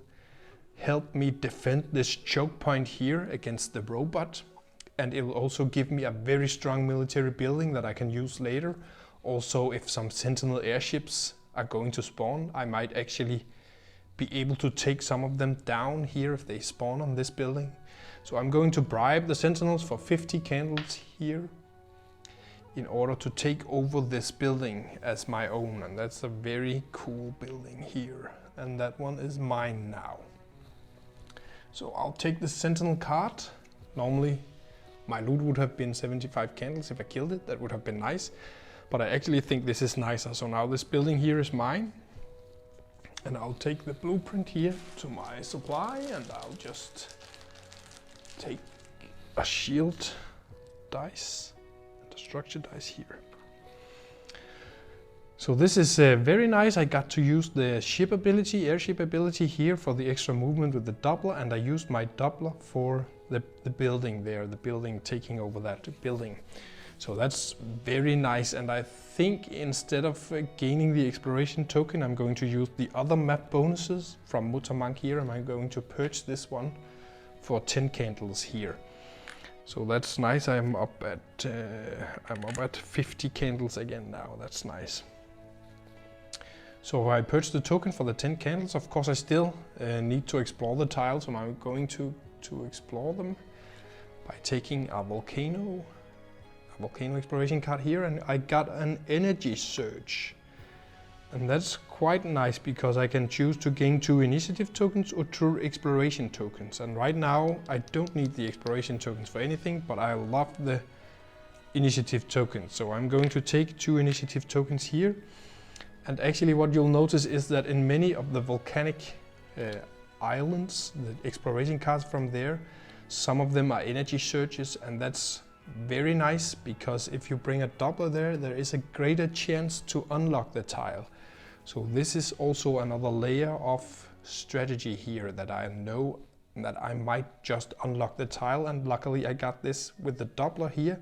help me defend this choke point here against the robot. And it will also give me a very strong military building that I can use later. Also, if some sentinel airships are going to spawn, I might actually be able to take some of them down here if they spawn on this building. So I'm going to bribe the sentinels for 50 candles here in order to take over this building as my own. And that's a very cool building here. And that one is mine now. So I'll take the sentinel card. Normally, my loot would have been 75 candles if I killed it. That would have been nice. But I actually think this is nicer. So now this building here is mine. And I'll take the blueprint here to my supply, and I'll just take a shield dice and a structure dice here. So this is very nice. I got to use the ship ability, airship ability here for the extra movement with the Doppler, and I used my Doppler for the building there, the building taking over that building. So that's very nice, and I think instead of gaining the exploration token, I'm going to use the other map bonuses from Mutamanq here, and I'm going to purge this one for 10 candles here. So that's nice. I'm up at 50 candles again now. That's nice. So I purchased the token for the 10 candles. Of course, I still need to explore the tiles, and I'm going to explore them by taking a volcano exploration card here, and I got an energy surge. And that's quite nice, because I can choose to gain 2 initiative tokens or 2 exploration tokens. And right now I don't need the exploration tokens for anything, but I love the initiative tokens. So I'm going to take 2 initiative tokens here. And actually what you'll notice is that in many of the volcanic islands, the exploration cards from there, some of them are energy surges, and that's very nice, because if you bring a Doppler there is a greater chance to unlock the tile. So this is also another layer of strategy here, that I know that I might just unlock the tile, and luckily I got this with the Doppler here.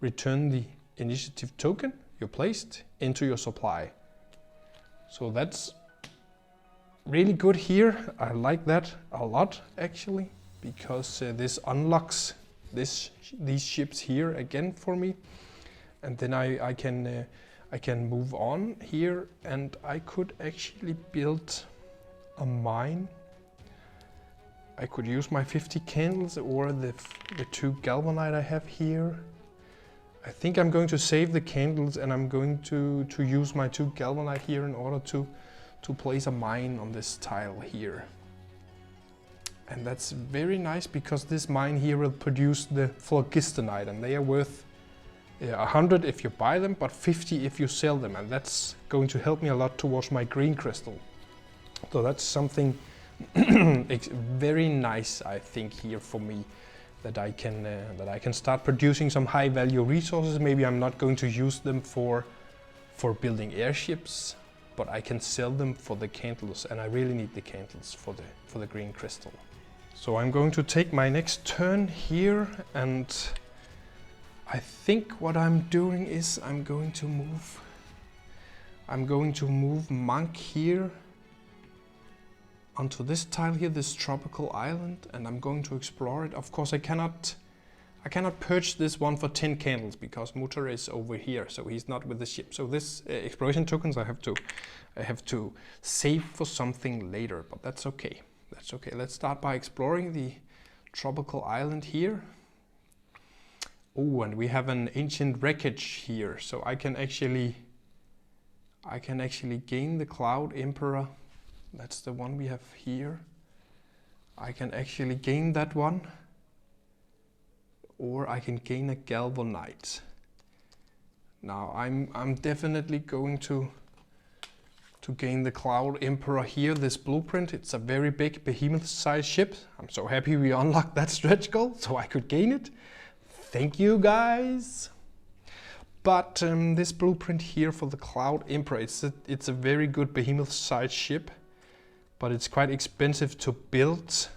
Return the initiative token you placed into your supply. So that's really good here. I like that a lot actually, because this unlocks these ships here again for me, and then I can move on here, and I could actually build a mine. I could use my 50 candles or the 2 galvanite I have here. I think I'm going to save the candles, and I'm going to use my 2 galvanite here in order to place a mine on this tile here. And that's very nice, because this mine here will produce the phlogistonite, and they are worth 100 if you buy them, but 50 if you sell them, and that's going to help me a lot towards my green crystal. So that's something very nice, I think, here for me, that I can start producing some high value resources. Maybe I'm not going to use them for building airships, but I can sell them for the candles, and I really need the candles for the green crystal. So I'm going to take my next turn here, and I think what I'm doing is I'm going to move Monk here onto this tile here, this tropical island, and I'm going to explore it. Of course, I cannot purge this one for 10 candles because Mutter is over here, so he's not with the ship. So this exploration tokens I have to save for something later, but that's okay. That's okay. Let's start by exploring the tropical island here. Oh, and we have an ancient wreckage here, so I can actually gain the Cloud Emperor. That's the one we have here. I can actually gain that one, or I can gain a galvanite. Now I'm definitely going to gain the Cloud Emperor here, this blueprint. It's a very big behemoth-sized ship. I'm so happy we unlocked that stretch goal so I could gain it. Thank you, guys. But this blueprint here for the Cloud Emperor, it's a very good behemoth-sized ship, but it's quite expensive to build.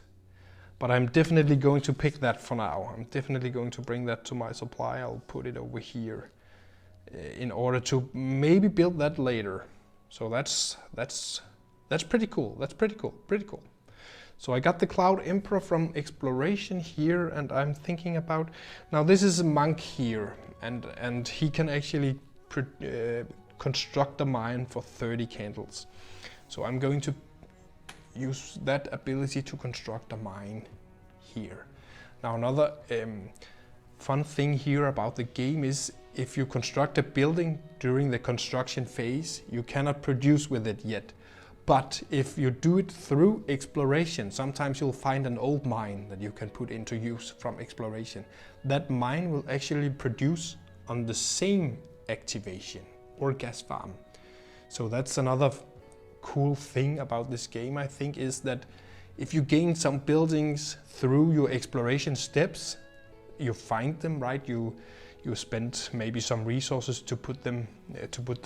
But I'm definitely going to pick that for now. I'm definitely going to bring that to my supply. I'll put it over here in order to maybe build that later. So that's pretty cool. That's pretty cool. So I got the Cloud Emperor from exploration here, and I'm thinking about, now this is a monk here, and he can actually construct a mine for 30 candles. So I'm going to use that ability to construct a mine here. Now another fun thing here about the game is, if you construct a building during the construction phase, you cannot produce with it yet. But if you do it through exploration, sometimes you'll find an old mine that you can put into use from exploration. That mine will actually produce on the same activation or gas farm. So that's another cool thing about this game, I think, is that if you gain some buildings through your exploration steps, you find them, right? You spend maybe some resources to put them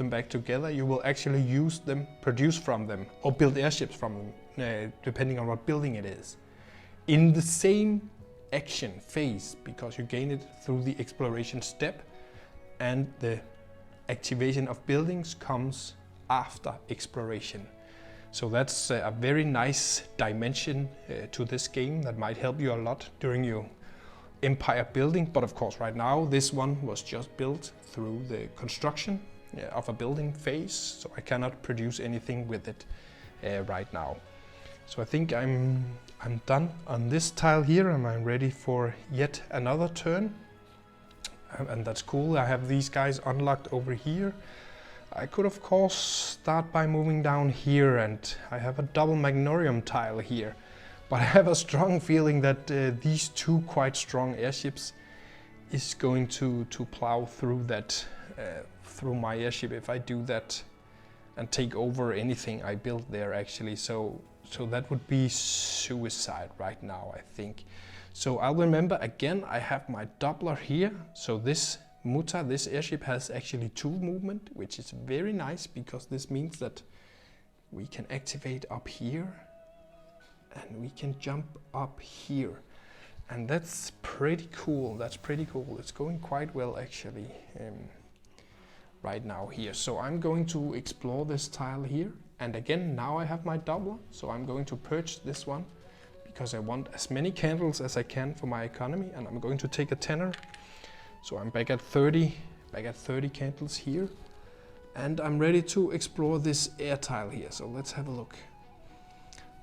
back together. You will actually use them, produce from them, or build airships from them, depending on what building it is, in the same action phase, because you gain it through the exploration step, and the activation of buildings comes after exploration. So that's a very nice dimension to this game that might help you a lot during your empire building. But of course, right now this one was just built through the construction of a building phase, so I cannot produce anything with it right now. So I think I'm done on this tile here, and I'm ready for yet another turn, and that's cool. I have these guys unlocked over here. I could of course start by moving down here, and I have a double magnorium tile here. But I have a strong feeling that these 2 quite strong airships is going to plow through that, through my airship if I do that and take over anything I build there actually. So that would be suicide right now, I think. So I'll remember again, I have my Doppler here. So this this airship has actually 2 movement, which is very nice, because this means that we can activate up here and we can jump up here, and that's pretty cool. It's going quite well actually. right now here. So I'm going to explore this tile here. And again, now I have my Doppler, so I'm going to purge this one because I want as many candles as I can for my economy, and I'm going to take a tenner. So I'm back at 30 candles here, and I'm ready to explore this air tile here. So let's have a look.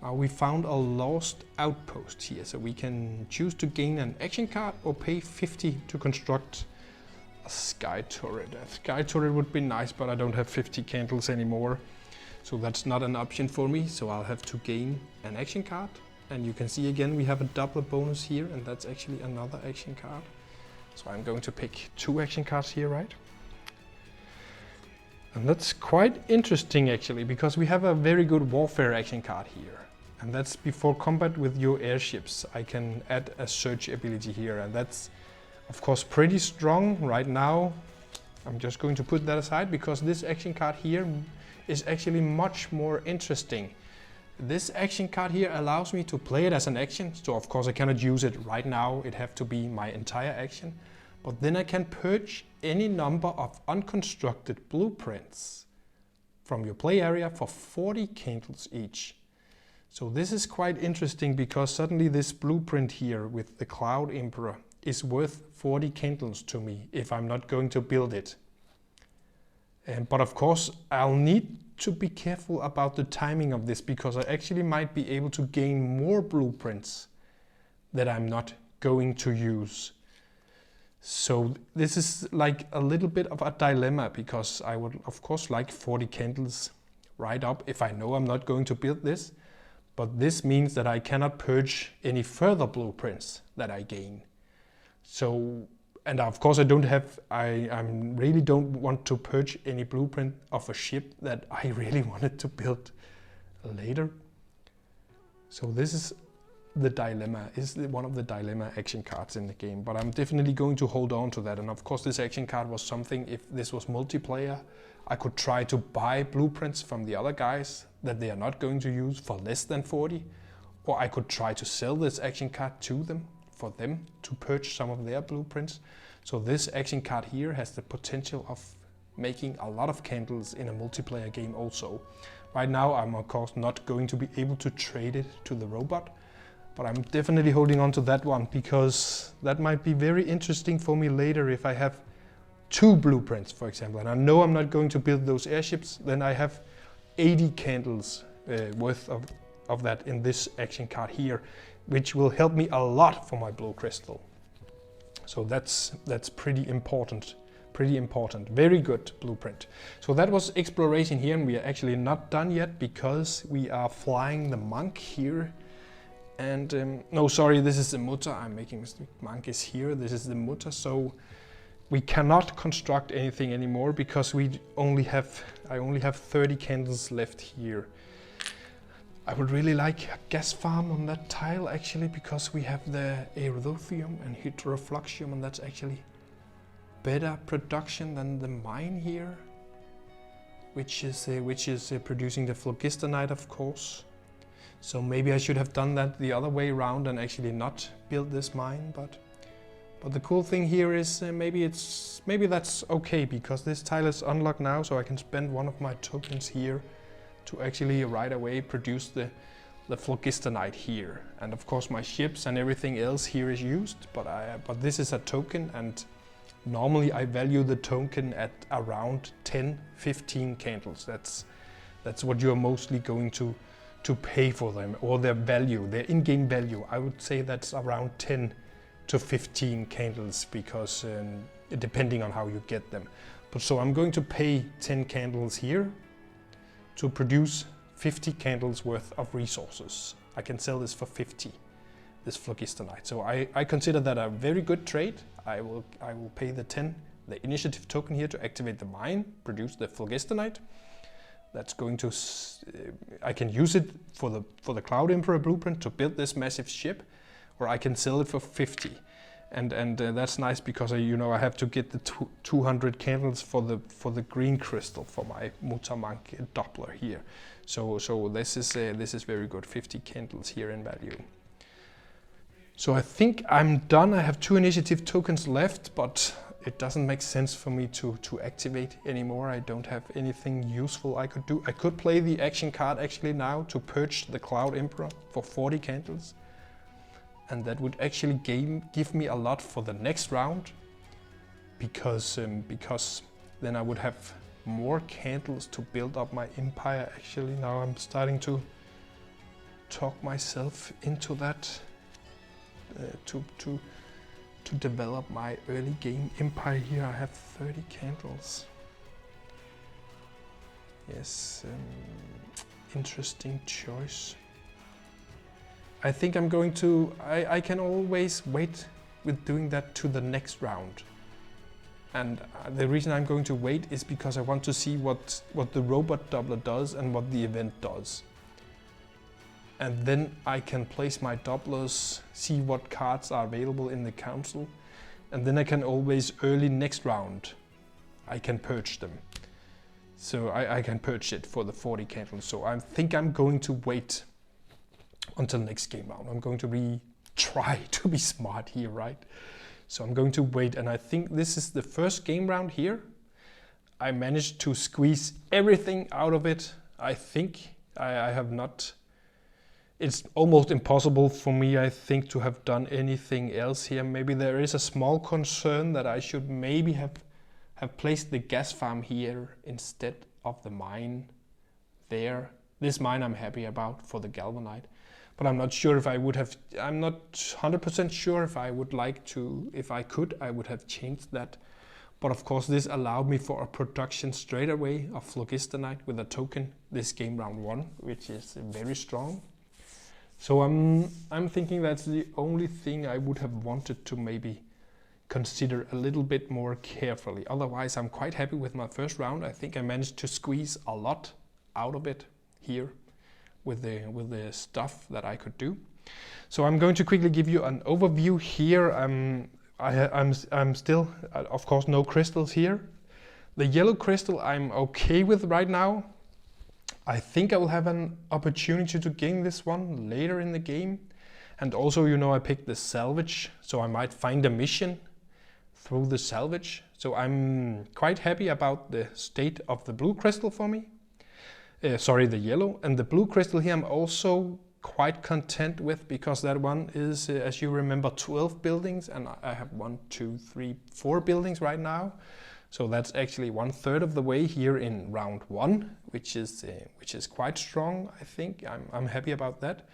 Now we found a lost outpost here, so we can choose to gain an action card or pay 50 to construct a sky turret. A sky turret would be nice, but I don't have 50 candles anymore. So that's not an option for me, so I'll have to gain an action card. And you can see again we have a Doppler bonus here, and that's actually another action card. So I'm going to pick 2 action cards here, right? And that's quite interesting actually, because we have a very good warfare action card here. And that's before combat with your airships. I can add a search ability here, and that's of course pretty strong right now. I'm just going to put that aside because this action card here is actually much more interesting. This action card here allows me to play it as an action, so of course I cannot use it right now, it have to be my entire action. But then I can purge any number of unconstructed blueprints from your play area for 40 candles each. So this is quite interesting because suddenly this blueprint here with the Cloud Emperor is worth 40 candles to me if I'm not going to build it. But of course I'll need to be careful about the timing of this, because I actually might be able to gain more blueprints that I'm not going to use. So this is like a little bit of a dilemma, because I would of course like 40 candles right up if I know I'm not going to build this. But this means that I cannot purge any further blueprints that I gain. So, and of course I really don't want to purge any blueprint of a ship that I really wanted to build later. So this is the dilemma, is one of the dilemma action cards in the game, but I'm definitely going to hold on to that. And of course this action card was something, if this was multiplayer, I could try to buy blueprints from the other guys that they are not going to use for less than 40, or I could try to sell this action card to them for them to purge some of their blueprints. So this action card here has the potential of making a lot of candles in a multiplayer game also. Right now I'm of course not going to be able to trade it to the robot, but I'm definitely holding on to that one because that might be very interesting for me later if I have 2 blueprints, for example, and I know I'm not going to build those airships. Then I have 80 candles worth of that in this action card here, which will help me a lot for my blue crystal. So that's pretty important. Very good blueprint. So that was exploration here, and we are actually not done yet because we are flying the Monk here. And no, sorry, this is the Mutter. I'm making a mistake. Monk is here. This is the Mutter. So we cannot construct anything anymore because I only have 30 candles left here. I would really like a gas farm on that tile actually, because we have the Aerodothium and Hydrofluxium, and that's actually better production than the mine here, which is producing the phlogistonite, of course. So maybe I should have done that the other way around and actually not build this mine, but the cool thing here is maybe that's okay, because this tile is unlocked now, so I can spend one of my tokens here to actually right away produce the phlogistonite here. And of course my ships and everything else here is used, but this is a token, and normally I value the token at around 10-15 candles. That's what you're mostly going to pay for them, or their value, their in-game value. I would say that's around 10 to 15 candles, because depending on how you get them. But so I'm going to pay 10 candles here to produce 50 candles worth of resources. I can sell this for 50, this phlogistonite. So I consider that a very good trade. I will pay the 10, the initiative token here, to activate the mine, produce the phlogistonite. That's going to, I can use it for the Cloud Emperor blueprint to build this massive ship, or I can sell it for 50. And that's nice because I have to get the 200 candles for the green crystal for my Mutamanq Doppler here. So this is very good. 50 candles here in value. So I think I'm done. I have 2 initiative tokens left, but it doesn't make sense for me to activate anymore. I don't have anything useful I could do. I could play the action card actually now to purge the Cloud Emperor for 40 candles. And that would actually give me a lot for the next round. Because then I would have more candles to build up my empire. Actually, now I'm starting to talk myself into that to develop my early game empire here. I have 30 candles. Yes, interesting choice. I think I'm going to, I can always wait with doing that to the next round. And the reason I'm going to wait is because I want to see what the robot doubler does and what the event does. And then I can place my doublers, see what cards are available in the council, and then I can always early next round, I can purge them. So I can purge it for the 40 candles. So I think I'm going to wait until next game round. I'm going to try to be smart here, right? So I'm going to wait, and I think this is the first game round here. I managed to squeeze everything out of it. I think I have not. It's almost impossible for me, I think, to have done anything else here. Maybe there is a small concern that I should maybe have placed the gas farm here instead of the mine there. This mine I'm happy about for the galvanite. But I'm not sure if I would have, I'm not 100% sure if I would like to, if I could, I would have changed that. But of course this allowed me for a production straight away of phlogistonite with a token this game round 1, which is very strong. So I'm thinking that's the only thing I would have wanted to maybe consider a little bit more carefully. Otherwise I'm quite happy with my first round. I think I managed to squeeze a lot out of it here with the stuff that I could do. So I'm going to quickly give you an overview here. I'm still, of course, no crystals here. The yellow crystal I'm okay with right now. I think I will have an opportunity to gain this one later in the game. And also, you know, I picked the salvage, so I might find a mission through the salvage. So I'm quite happy about the state of the blue crystal for me. The yellow. And the blue crystal here I'm also quite content with, because that one is, as you remember, 12 buildings, and I have 1, 2, 3, 4 buildings right now. So that's actually 1/3 of the way here in round 1, which is quite strong. I think I'm happy about that.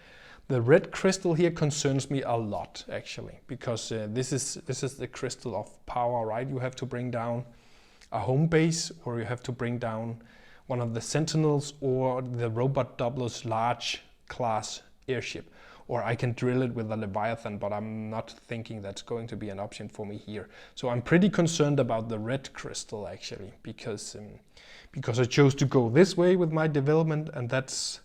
The red crystal here concerns me a lot, actually, because this is the crystal of power, right? You have to bring down a home base, or you have to bring down one of the sentinels or the robot doubler's large class airship. Or I can drill it with a Leviathan, but I'm not thinking that's going to be an option for me here. So I'm pretty concerned about the red crystal, actually, because I chose to go this way with my development, and that's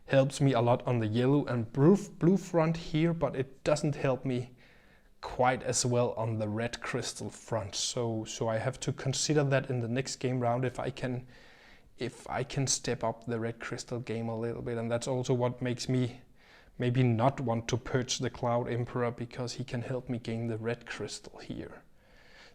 helps me a lot on the yellow and blue front here, but it doesn't help me quite as well on the red crystal front. So I have to consider that in the next game round if I can step up the red crystal game a little bit. And that's also what makes me maybe not want to purge the Cloud Emperor, because he can help me gain the red crystal here.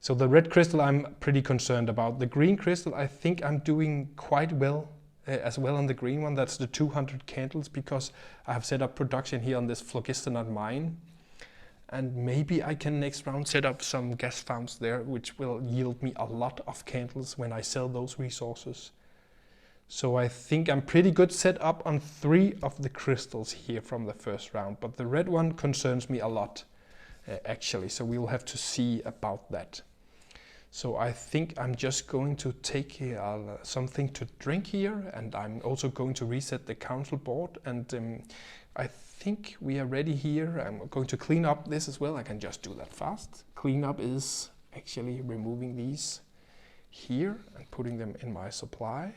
So the red crystal I'm pretty concerned about. The green crystal, I think I'm doing quite well as well on the green one. That's the 200 candles, because I have set up production here on this phlogistonite mine. And maybe I can next round set up some gas farms there, which will yield me a lot of candles when I sell those resources. So I think I'm pretty good set up on 3 of the crystals here from the first round. But the red one concerns me a lot, actually. So we will have to see about that. So I think I'm just going to take something to drink here. And I'm also going to reset the council board. And I think we are ready here. I'm going to clean up this as well. I can just do that fast. Cleanup is actually removing these here and putting them in my supply.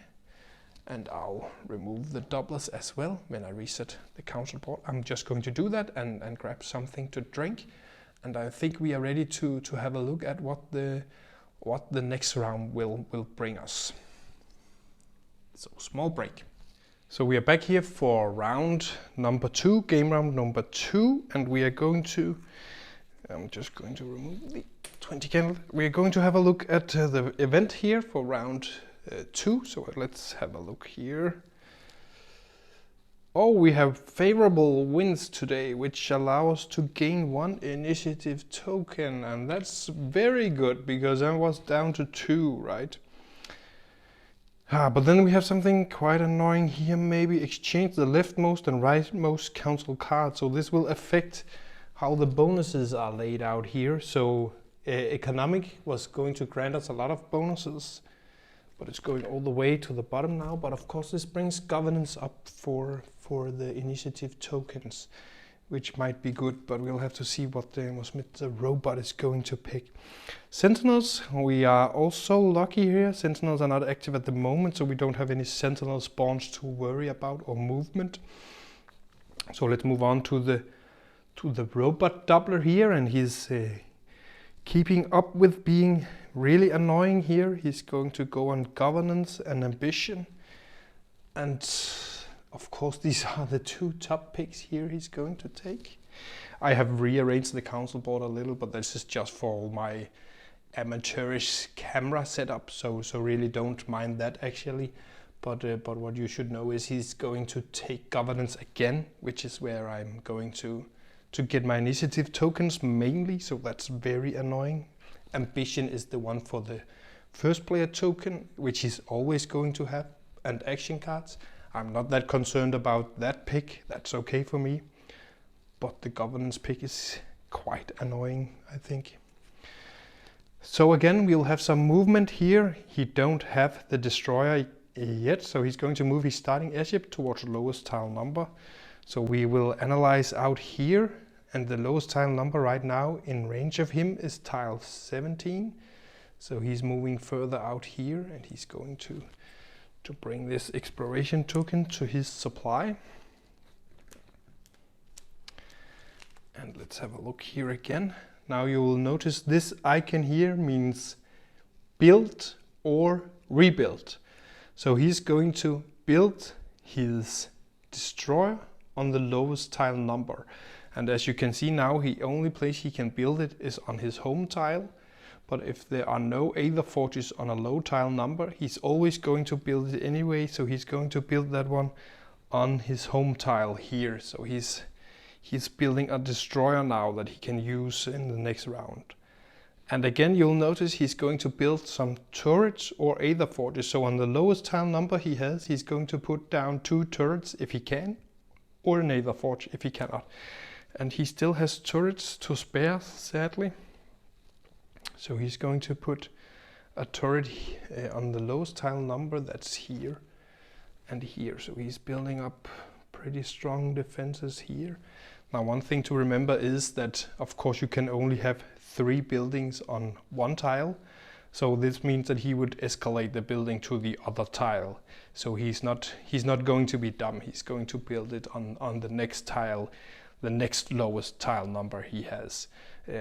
And I'll remove the doublers as well when I reset the council board. I'm just going to do that and grab something to drink. And I think we are ready to have a look at what the next round will bring us. So small break. So we are back here for round number 2, game round number 2, and we are going to, I'm just going to remove the 20 candles. We're going to have a look at the event here for round 2. So let's have a look here. Oh, we have favorable winds today, which allow us to gain 1 initiative token, and that's very good because I was down to 2, right? But then we have something quite annoying here. Maybe exchange the leftmost and rightmost council cards. So this will affect how the bonuses are laid out here. So economic was going to grant us a lot of bonuses, but it's going all the way to the bottom now. But of course this brings governance up for the initiative tokens, which might be good, but we'll have to see what the robot is going to pick. Sentinels, we are also lucky here. Sentinels are not active at the moment, so we don't have any sentinel spawns to worry about or movement. So let's move on to the robot Doppler here, and he's keeping up with being really annoying here. He's going to go on governance and ambition, and of course these are the 2 top picks here he's going to take. I have rearranged the council board a little, but this is just for my amateurish camera setup, so really don't mind that actually. But what you should know is he's going to take governance again, which is where I'm going to get my initiative tokens mainly, so that's very annoying. Ambition is the one for the first player token, which he's always going to have, and action cards. I'm not that concerned about that pick, that's okay for me. But the governance pick is quite annoying, I think. So again, we'll have some movement here. He don't have the destroyer yet, so he's going to move his starting airship towards the lowest tile number. So we will analyze out here, and the lowest tile number right now in range of him is tile 17. So he's moving further out here, and he's going to bring this exploration token to his supply. And let's have a look here again. Now you will notice this icon here means build or rebuild. So he's going to build his destroyer on the lowest tile number. And as you can see now, the only place he can build it is on his home tile. But if there are no Aether Forges on a low tile number, he's always going to build it anyway. So he's going to build that one on his home tile here. So he's building a destroyer now that he can use in the next round. And again, you'll notice he's going to build some turrets or Aether Forges. So on the lowest tile number he has, he's going to put down 2 turrets if he can, or an Aether Forge if he cannot. And he still has turrets to spare, sadly. So he's going to put a turret on the lowest tile number, that's here and here. So he's building up pretty strong defenses here. Now one thing to remember is that of course you can only have 3 buildings on one tile. So this means that he would escalate the building to the other tile. So he's not going to be dumb. He's going to build it on the next tile, the next lowest tile number he has.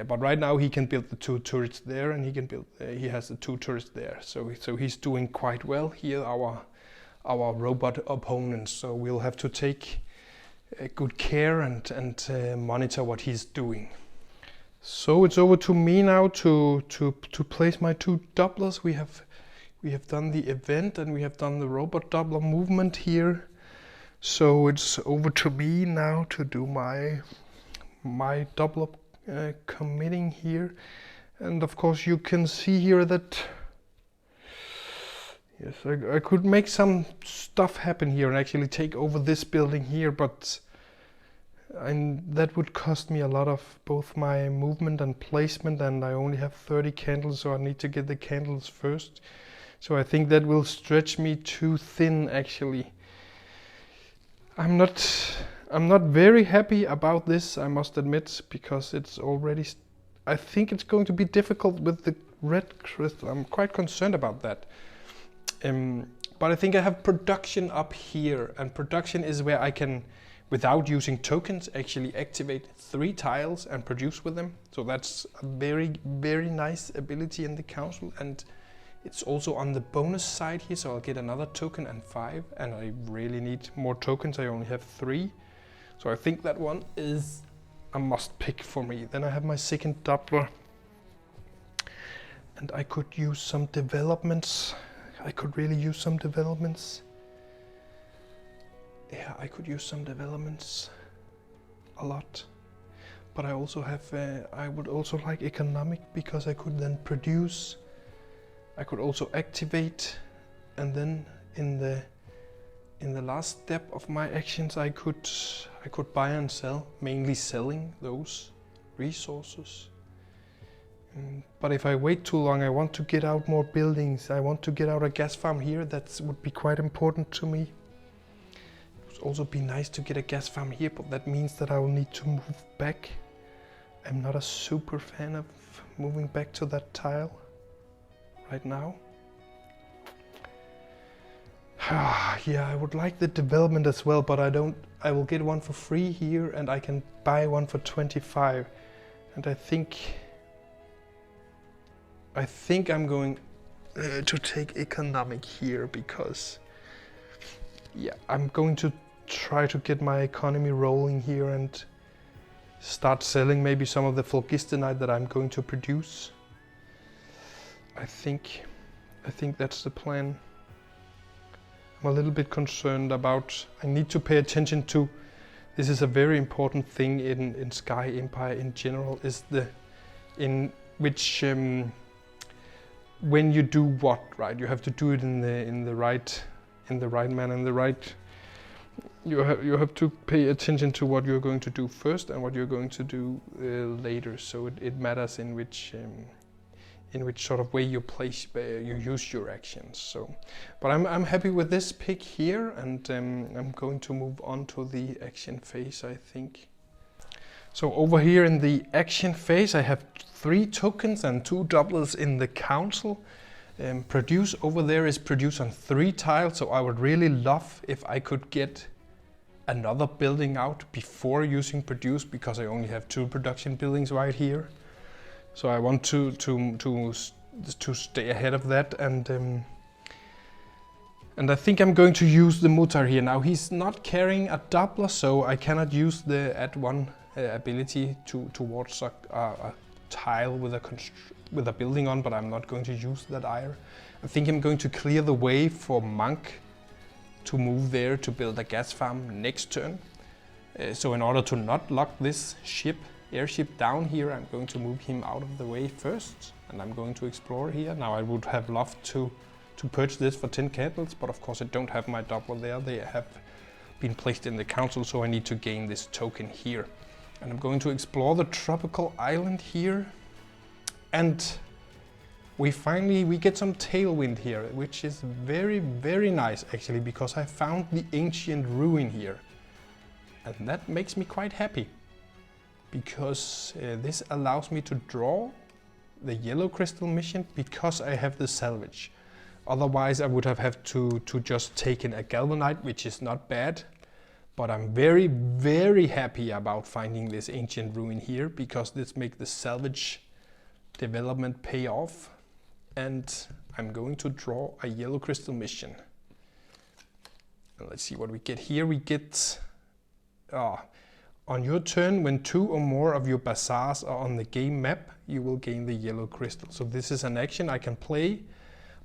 But right now he can build the 2 turrets there, and he has the 2 turrets there. So he's doing quite well here, our robot opponents. So we'll have to take good care and monitor what he's doing. So it's over to me now to place my 2 Dopplers. We have done the event and we have done the robot Doppler movement here. So it's over to me now to do my Doppler committing here. And of course you can see here that yes, I could make some stuff happen here and actually take over this building here, but that would cost me a lot of both my movement and placement, and I only have 30 candles, so I need to get the candles first. So I think that will stretch me too thin actually. I'm not very happy about this, I must admit, because it's already, I think it's going to be difficult with the red crystal. I'm quite concerned about that. But I think I have production up here, and production is where I can, without using tokens, actually activate 3 tiles and produce with them. So that's a very, very nice ability in the council, and it's also on the bonus side here, so I'll get another token and 5, and I really need more tokens. I only have 3. So I think that one is a must pick for me. Then I have my second Doppler And I could use some developments. I could really use some developments. Yeah, I could use some developments a lot. But I also have, I would also like economic, because I could then produce. I could also activate, and then in the last step of my actions I could buy and sell, mainly selling those resources. But if I wait too long, I want to get out more buildings. I want to get out a gas farm here. That would be quite important to me. It would also be nice to get a gas farm here, but that means that I will need to move back. I'm not a super fan of moving back to that tile right now. Yeah, I would like the development as well, but I will get one for free here, and I can buy one for 25. And I think I'm going to take economic here, because yeah, I'm going to try to get my economy rolling here and start selling maybe some of the phlogistonite that I'm going to produce. I think that's the plan. I'm a little bit concerned about, I need to pay attention to, this is a very important thing in Sky Empire in general, is in which when you do what, right? You have to do it in the right manner, you have to pay attention to what you're going to do first and what you're going to do later. So it matters in which sort of way you use your actions. So, but I'm happy with this pick here, and I'm going to move on to the action phase, I think. So over here in the action phase, I have 3 tokens and 2 Dopplers in the council. Produce over there is produce on 3 tiles, so I would really love if I could get another building out before using produce, because I only have 2 production buildings right here. So I want to stay ahead of that, and I think I'm going to use the Mutar here. Now he's not carrying a Doppler, so I cannot use the add 1 ability towards a tile with a building on, but I'm not going to use that either. I think I'm going to clear the way for Monk to move there to build a gas farm next turn. So in order to not lock this airship down here, I'm going to move him out of the way first, and I'm going to explore here. Now I would have loved to purchase this for 10 candles, but of course I don't have my Doppler there. They have been placed in the council, so I need to gain this token here. And I'm going to explore the tropical island here, and we get some tailwind here, which is very, very nice actually, because I found the ancient ruin here, and that makes me quite happy, because this allows me to draw the yellow crystal mission because I have the salvage. Otherwise I would have had to just take in a galvanite, which is not bad, but I'm very, very happy about finding this ancient ruin here, because this makes the salvage development pay off. And I'm going to draw a yellow crystal mission. And let's see what we get here. We get on your turn, when 2 or more of your bazaars are on the game map, you will gain the yellow crystal. So this is an action I can play,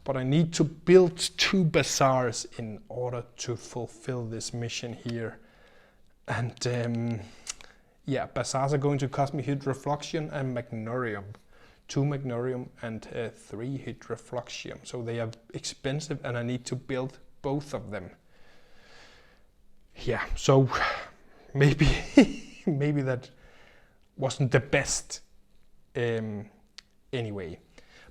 but I need to build 2 bazaars in order to fulfill this mission here. And yeah, bazaars are going to cost me hydrofluxion and magnorium. 2 magnorium and 3 hydrofluxium. So they are expensive, and I need to build both of them. Yeah, so maybe maybe that wasn't the best anyway,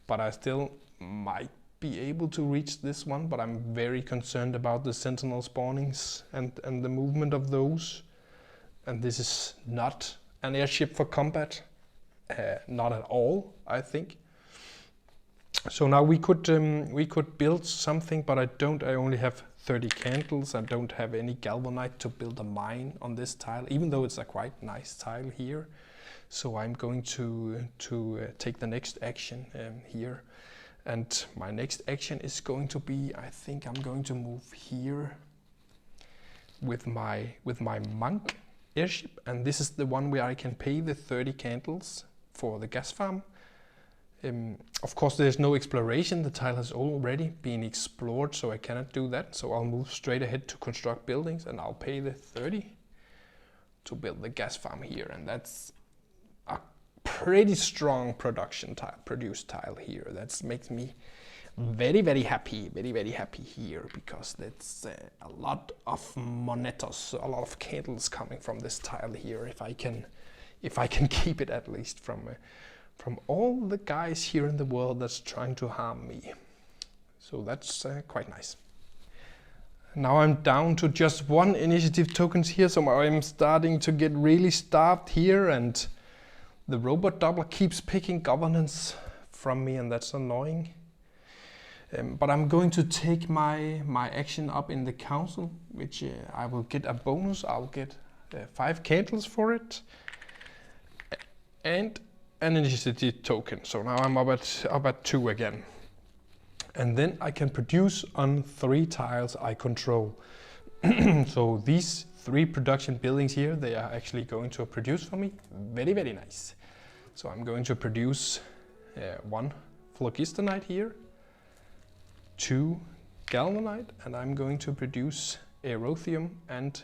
but I still might be able to reach this one, but I'm very concerned about the sentinel spawnings and the movement of those. And this is not an airship for combat, not at all, I think. So now we could build something, but I only have 30 candles. I don't have any galvanite to build a mine on this tile, even though it's a quite nice tile here. So I'm going to take the next action here. And my next action is going to be, I think I'm going to move here with my Monk airship. And this is the one where I can pay the 30 candles for the gas farm. Of course, there's no exploration. The tile has already been explored, so I cannot do that. So I'll move straight ahead to construct buildings, and I'll pay the 30 to build the gas farm here. And that's a pretty strong produced tile here. That makes me very happy, very happy here, because that's a lot of monetos, a lot of candles coming from this tile here. If I can keep it, at least from all the guys here in the world that's trying to harm me. So that's quite nice. Now I'm down to just 1 initiative tokens here, so I'm starting to get really starved here, and the robot Doppler keeps picking governance from me, and that's annoying. But I'm going to take my action up in the council, which I will get a bonus. I'll get 5 candles for it, and an initiative token. So now I'm up at 2 again. And then I can produce on 3 tiles I control. So these 3 production buildings here, they are actually going to produce for me. Very nice. So I'm going to produce 1 phlogistonite here, 2 galvanite, and I'm going to produce aerothium and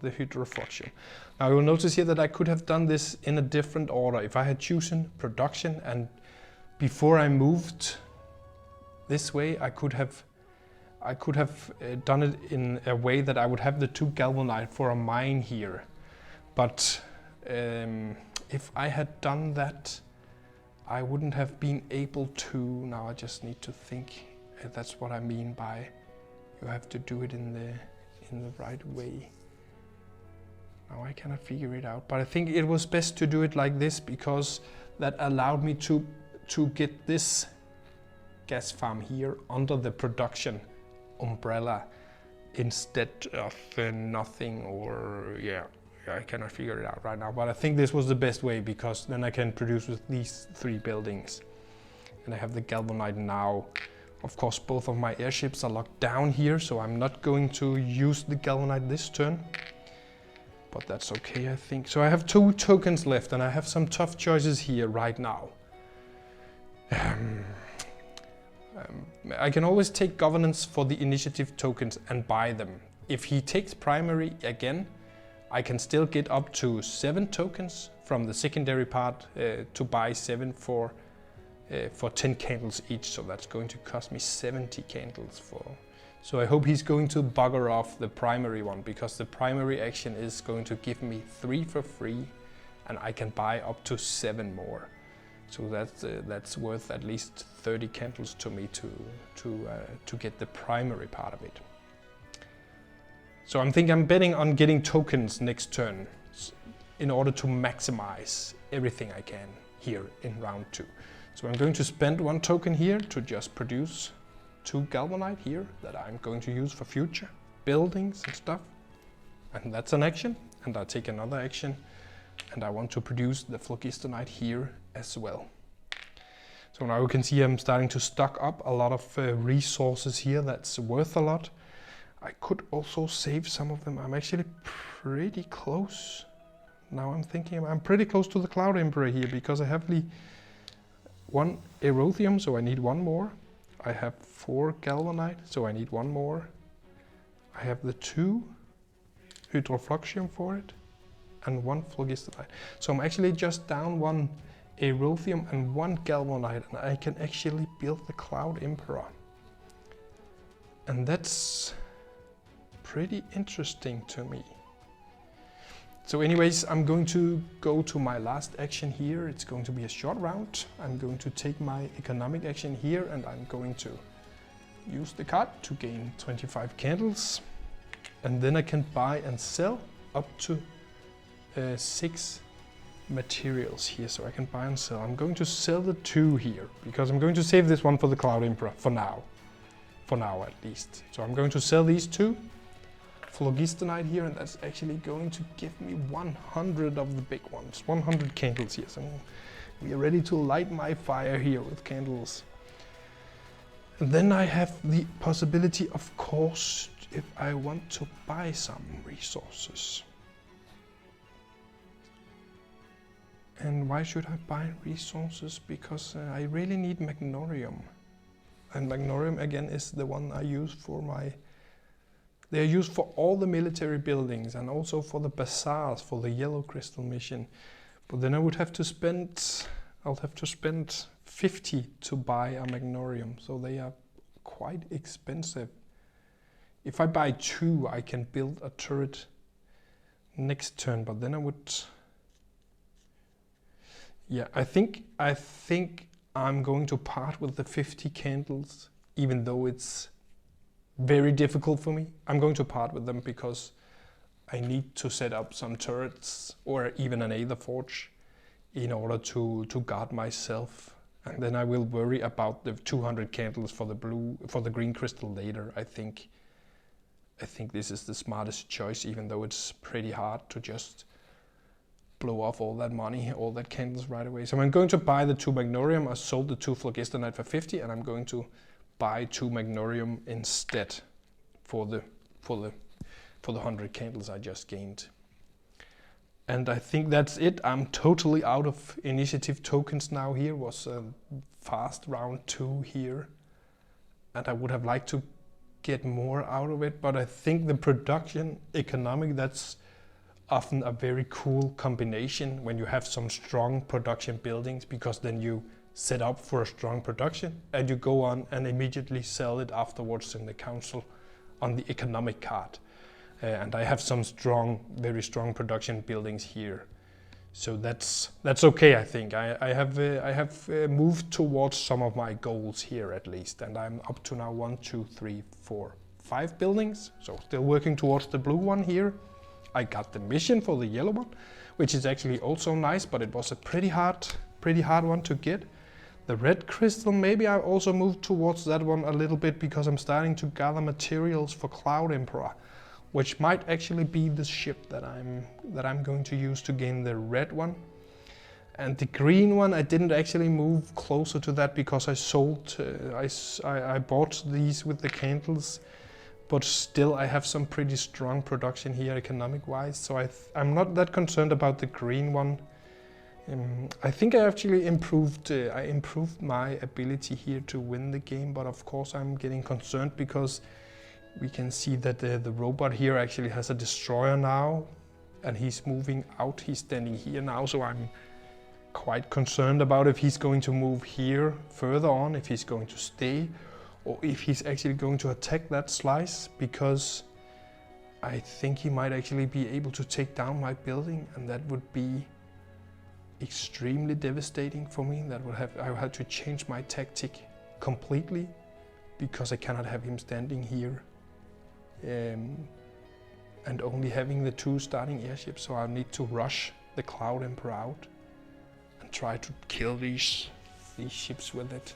the hydrofluxium. Now you will notice here that I could have done this in a different order. If I had chosen production, and before I moved this way, I could have done it in a way that I would have the 2 galvanite for a mine here. But if I had done that, I wouldn't have been able to. Now I just need to think. That's what I mean by you have to do it in the right way. Now I cannot figure it out, but I think it was best to do it like this, because that allowed me to get this gas farm here under the production umbrella instead of nothing, or yeah, I cannot figure it out right now, but I think this was the best way, because then I can produce with these 3 buildings. And I have the galvanite now. Of course, both of my airships are locked down here, so I'm not going to use the galvanite this turn. But that's okay, I think. So I have 2 tokens left, and I have some tough choices here right now. I can always take governance for the initiative tokens and buy them. If he takes primary again, I can still get up to 7 tokens from the secondary part to buy 7 for 10 candles each, so that's going to cost me 70 candles for. So I hope he's going to bugger off the primary one, because the primary action is going to give me 3 for free, and I can buy up to 7 more. So that's worth at least 30 candles to me to get the primary part of it. So I'm thinking I'm betting on getting tokens next turn in order to maximize everything I can here in round 2. So I'm going to spend 1 token here to just produce 2 galvanite here that I'm going to use for future buildings and stuff. And that's an action. And I take another action, and I want to produce the phlogistonite here as well. So now you can see I'm starting to stock up a lot of resources here that's worth a lot. I could also save some of them. I'm actually pretty close. Now I'm thinking I'm pretty close to the Cloud Emperor here, because I have the 1 aerothium, so I need 1 more. I have 4 galvanite, so I need 1 more. I have the 2 hydrofluxium for it, and 1 phlogistonite. So I'm actually just down 1 aerothium and 1 galvanite, and I can actually build the Cloud Emperor. And that's pretty interesting to me. So anyways, I'm going to go to my last action here. It's going to be a short round. I'm going to take my economic action here, and I'm going to use the card to gain 25 candles. And then I can buy and sell up to 6 materials here. So I can buy and sell. I'm going to sell the 2 here, because I'm going to save this one for the Cloud Emperor for now. For now at least. So I'm going to sell these 2. Phlogistonite here, and that's actually going to give me 100 of the big ones, 100 candles here. So we are ready to light my fire here with candles. And then I have the possibility, of course, if I want to buy some resources. And why should I buy resources? Because I really need magnorium. And magnorium again is the one I use for my... They're used for all the military buildings and also for the bazaars for the yellow crystal mission. But then I would have to spend... I'll have to spend 50 to buy a magnorium. So they are quite expensive. If I buy 2, I can build a turret next turn, but then I would... Yeah, I think I'm going to part with the 50 candles, even though it's very difficult for me. I'm going to part with them because I need to set up some turrets or even an Aether Forge in order to guard myself. And then I will worry about the 200 candles for the green crystal later. I think this is the smartest choice, even though it's pretty hard to just blow off all that money, all that candles right away. So I'm going to buy the 2 magnorium. I sold the 2 phlogistonite for 50, and I'm going to buy 2 magnorium instead for the 100 candles I just gained. And I think that's it. I'm totally out of initiative tokens now. Here was a fast round 2 here, and I would have liked to get more out of it, but I think the production economic, that's often a very cool combination when you have some strong production buildings, because then you set up for a strong production and you go on and immediately sell it afterwards in the council on the economic card. And I have some very strong production buildings here, so that's okay. I think I have moved towards some of my goals here at least, and I'm up to now 1, 2, 3, 4, 5 buildings. So still working towards the blue one here. I got the mission for the yellow one, which is actually also nice, but it was a pretty hard one to get. The red crystal, maybe I also moved towards that one a little bit because I'm starting to gather materials for Cloud Emperor, which might actually be the ship that I'm going to use to gain the red one. And the green one, I didn't actually move closer to that because I sold, I bought these with the candles, but still I have some pretty strong production here economic wise, so I'm not that concerned about the green one. I think I actually improved my ability here to win the game, but of course I'm getting concerned because we can see that the robot here actually has a destroyer now, and he's moving out. He's standing here now, so I'm quite concerned about if he's going to move here further on, if he's going to stay, or if he's actually going to attack that slice, because I think he might actually be able to take down my building, and that would be extremely devastating for me. I would have to change my tactic completely, because I cannot have him standing here and only having the 2 starting airships, so I'll need to rush the Cloud Emperor out and try to kill these ships with it.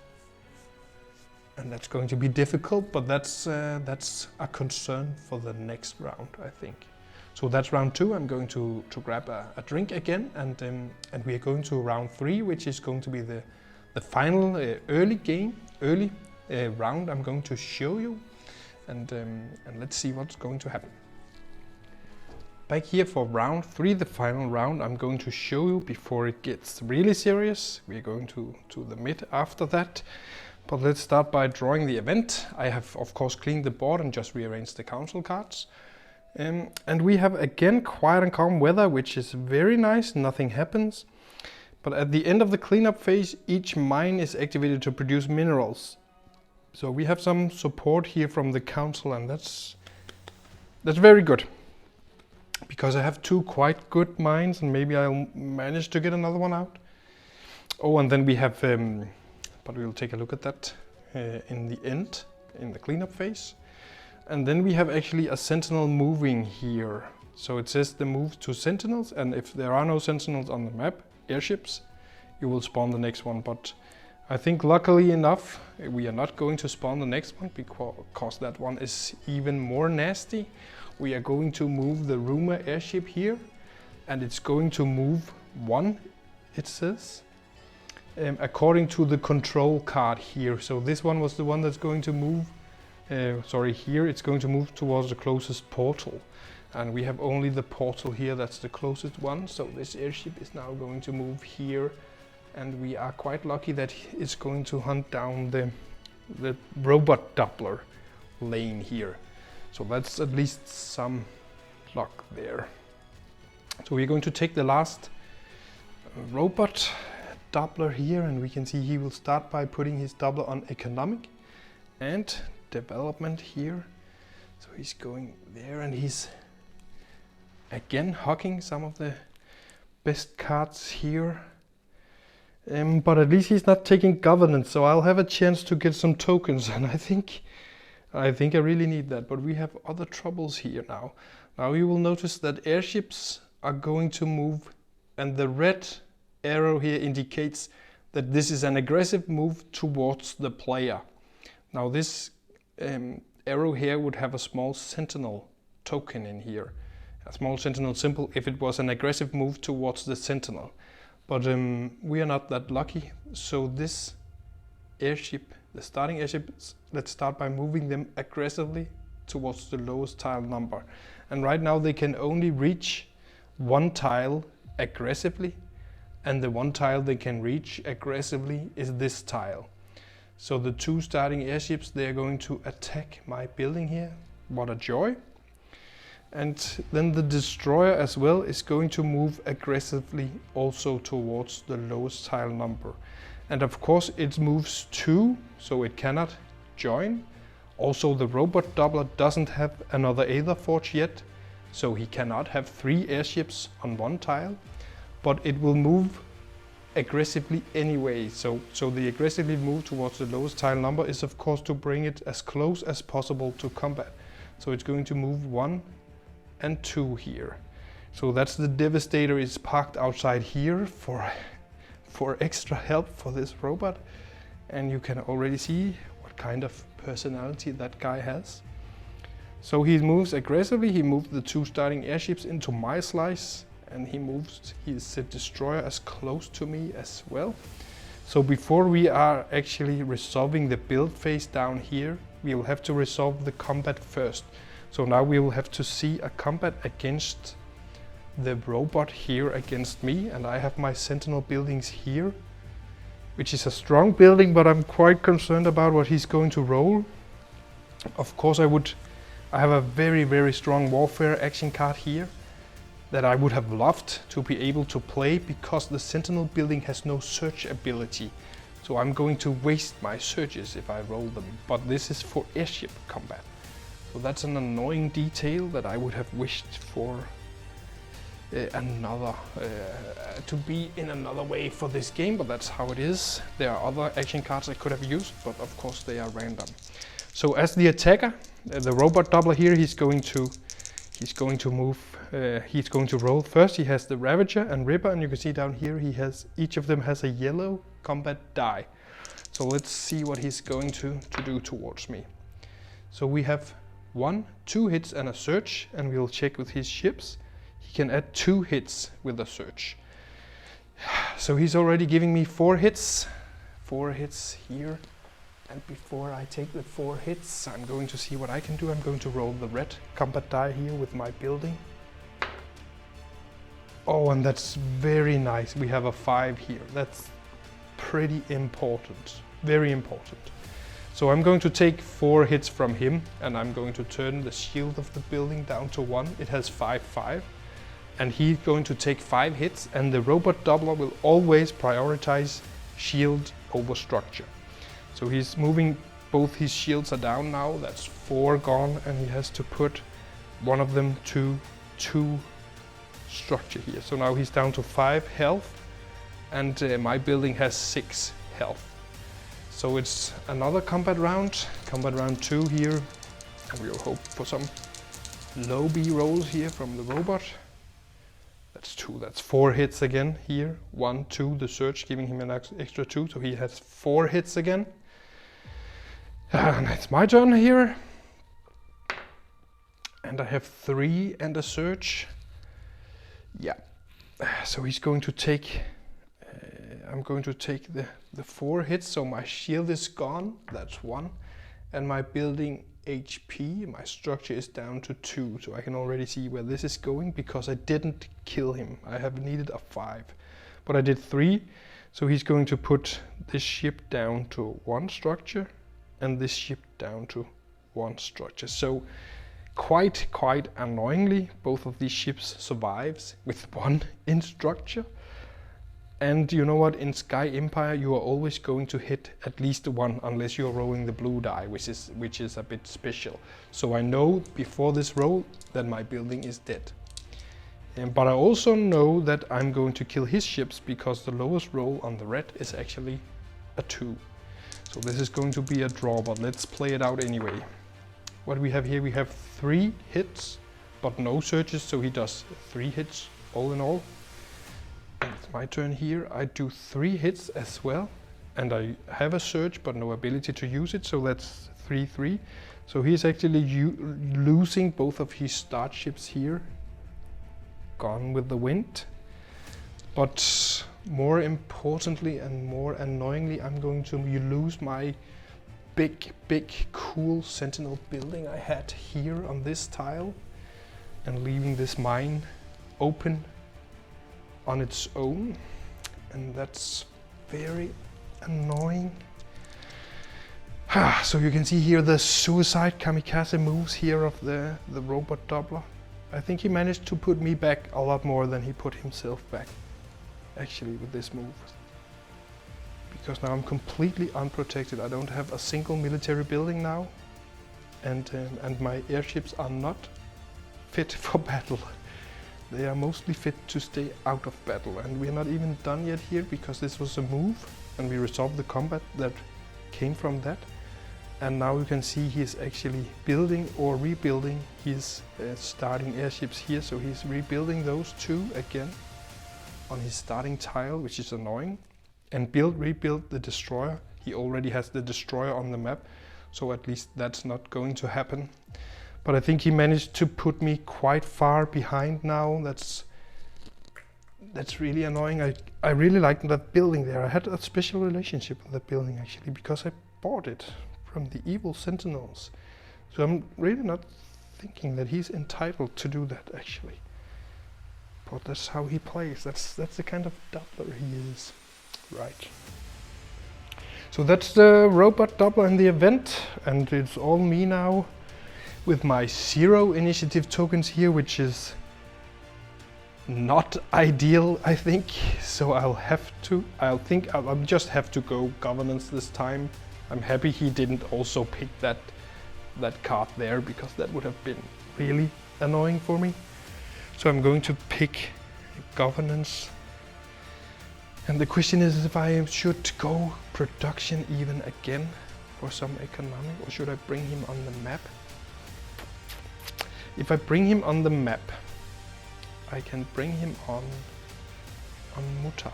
And that's going to be difficult, but that's a concern for the next round, I think. So that's round 2. I'm going to grab a drink again, and we are going to round 3, which is going to be the final early round I'm going to show you, and let's see what's going to happen. Back here for round 3, the final round I'm going to show you before it gets really serious. We're going to the mid after that. But let's start by drawing the event. I have of course cleaned the board and just rearranged the council cards. And we have again quiet and calm weather, which is very nice, nothing happens. But at the end of the cleanup phase, each mine is activated to produce minerals. So we have some support here from the council, and that's very good. Because I have 2 quite good mines, and maybe I'll manage to get another one out. Oh, and then we have... but we'll take a look at that in the end, in the cleanup phase. And then we have actually a sentinel moving here. So it says the move to sentinels, and if there are no sentinels on the map, airships, you will spawn the next one. But I think luckily enough, we are not going to spawn the next one because that one is even more nasty. We are going to move the rumor airship here, and it's going to move 1, it says. According to the control card here. So this one was the one that's going to move, here it's going to move towards the closest portal. And we have only the portal here, that's the closest one. So this airship is now going to move here. And we are quite lucky that it's going to hunt down the robot Doppler lane here. So that's at least some luck there. So we're going to take the last robot Doppler here, and we can see he will start by putting his Doppler on economic and development here. So he's going there, and he's again hogging some of the best cards here. But at least he's not taking governance, so I'll have a chance to get some tokens, and I think I really need that. But we have other troubles here now. Now you will notice that airships are going to move, and the red arrow here indicates that this is an aggressive move towards the player. Now this arrow here would have a small sentinel token in here, a small sentinel symbol if it was an aggressive move towards the sentinel. But we are not that lucky, so this airship, the starting airships, let's start by moving them aggressively towards the lowest tile number. And right now they can only reach one tile aggressively, and the one tile they can reach aggressively is this tile. So the two starting airships, they are going to attack my building here. What a joy. And then the destroyer as well is going to move aggressively also towards the lowest tile number. And of course it moves 2, so it cannot join. Also the robot Doppler doesn't have another Aether Forge yet, so he cannot have 3 airships on one tile. But it will move aggressively anyway. So the aggressively move towards the lowest tile number is of course to bring it as close as possible to combat. So it's going to move 1 and 2 here. So that's the Devastator is parked outside here for extra help for this robot. And you can already see what kind of personality that guy has. So he moves aggressively, he moved the 2 starting airships into my slice, and he moves his destroyer as close to me as well. So before we are actually resolving the build phase down here, we will have to resolve the combat first. So now we will have to see a combat against the robot here against me, and I have my sentinel buildings here, which is a strong building, but I'm quite concerned about what he's going to roll. Of course I have a very strong warfare action card here that I would have loved to be able to play, because the sentinel building has no search ability. So I'm going to waste my searches if I roll them, but this is for airship combat. So that's an annoying detail that I would have wished for to be in another way for this game, but that's how it is. There are other action cards I could have used, but of course they are random. So as the attacker, the robot Doppler here, he's going to roll first. He has the Ravager and Ripper, and you can see down here each of them has a yellow combat die. So let's see what he's going to do towards me. So we have 1, 2 hits and a search, and we'll check with his ships. He can add 2 hits with a search. So he's already giving me 4 hits. 4 hits here. And before I take the 4 hits, I'm going to see what I can do. I'm going to roll the red combat die here with my building. Oh, and that's very nice. We have a 5 here. That's pretty important. Very important. So I'm going to take 4 hits from him, and I'm going to turn the shield of the building down to 1. It has 5/5. And he's going to take 5 hits, and the robot Doppler will always prioritize shield over structure. So he's moving, both his shields are down now, that's 4 gone, and he has to put one of them to 2 structure here. So now he's down to 5 health, and my building has 6 health. So it's another combat round 2 here, and we'll hope for some low B rolls here from the robot. That's 2, that's 4 hits again here. 1, 2, the search giving him an extra 2, so he has 4 hits again. And it's my turn here. And I have 3 and a search. Yeah, so he's going to take, I'm going to take the 4 hits, so my shield is gone, that's 1. And my building HP. My structure is down to 2, so I can already see where this is going because I didn't kill him. I have needed a 5, but I did 3. So he's going to put this ship down to 1 structure and this ship down to 1 structure. So quite annoyingly, both of these ships survives with 1 in structure. And you know what, in Sky Empire you are always going to hit at least 1 unless you're rolling the blue die, which is a bit special. So I know before this roll that my building is dead. But I also know that I'm going to kill his ships because the lowest roll on the red is actually a 2. So this is going to be a draw, but let's play it out anyway. What we have here, we have 3 hits, but no searches, so he does 3 hits all in all. And it's my turn here. I do 3 hits as well, and I have a search but no ability to use it, so that's 3-3. So he's actually losing both of his start ships here. Gone with the wind. But more importantly and more annoyingly, I'm going to lose my big cool sentinel building I had here on this tile, and leaving this mine open on its own, and that's very annoying. So you can see here the suicide kamikaze moves here of the robot Doppler. I think he managed to put me back a lot more than he put himself back, actually, with this move. Because now I'm completely unprotected. I don't have a single military building now, and my airships are not fit for battle. They are mostly fit to stay out of battle, and we're not even done yet here because this was a move and we resolved the combat that came from that. And now you can see he's actually building or rebuilding his starting airships here, so he's rebuilding those 2 again on his starting tile, which is annoying. And rebuild the destroyer. He already has the destroyer on the map, so at least that's not going to happen. But I think he managed to put me quite far behind now. That's really annoying. I really liked that building there. I had a special relationship with that building actually, because I bought it from the evil sentinels. So I'm really not thinking that he's entitled to do that actually. But that's how he plays. That's the kind of Doppler he is. Right. So that's the robot Doppler in the event, and it's all me now with my 0 initiative tokens here, which is not ideal, I think. So I'll just have to go governance this time. I'm happy he didn't also pick that card there, because that would have been really annoying for me. So I'm going to pick governance. And the question is if I should go production even again for some economic, or should I bring him on the map? If I bring him on the map, I can bring him on Muta.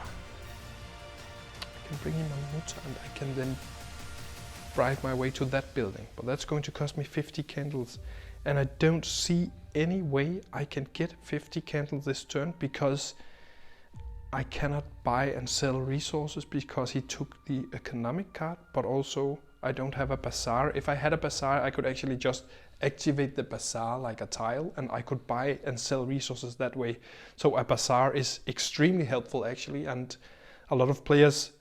I can bring him on Muta, and I can then ride my way to that building. But that's going to cost me 50 candles, and I don't see any way I can get 50 candles this turn, because I cannot buy and sell resources because he took the economic card, but also I don't have a bazaar. If I had a bazaar, I could actually just activate the bazaar like a tile, and I could buy and sell resources that way. So a bazaar is extremely helpful actually, and a lot of players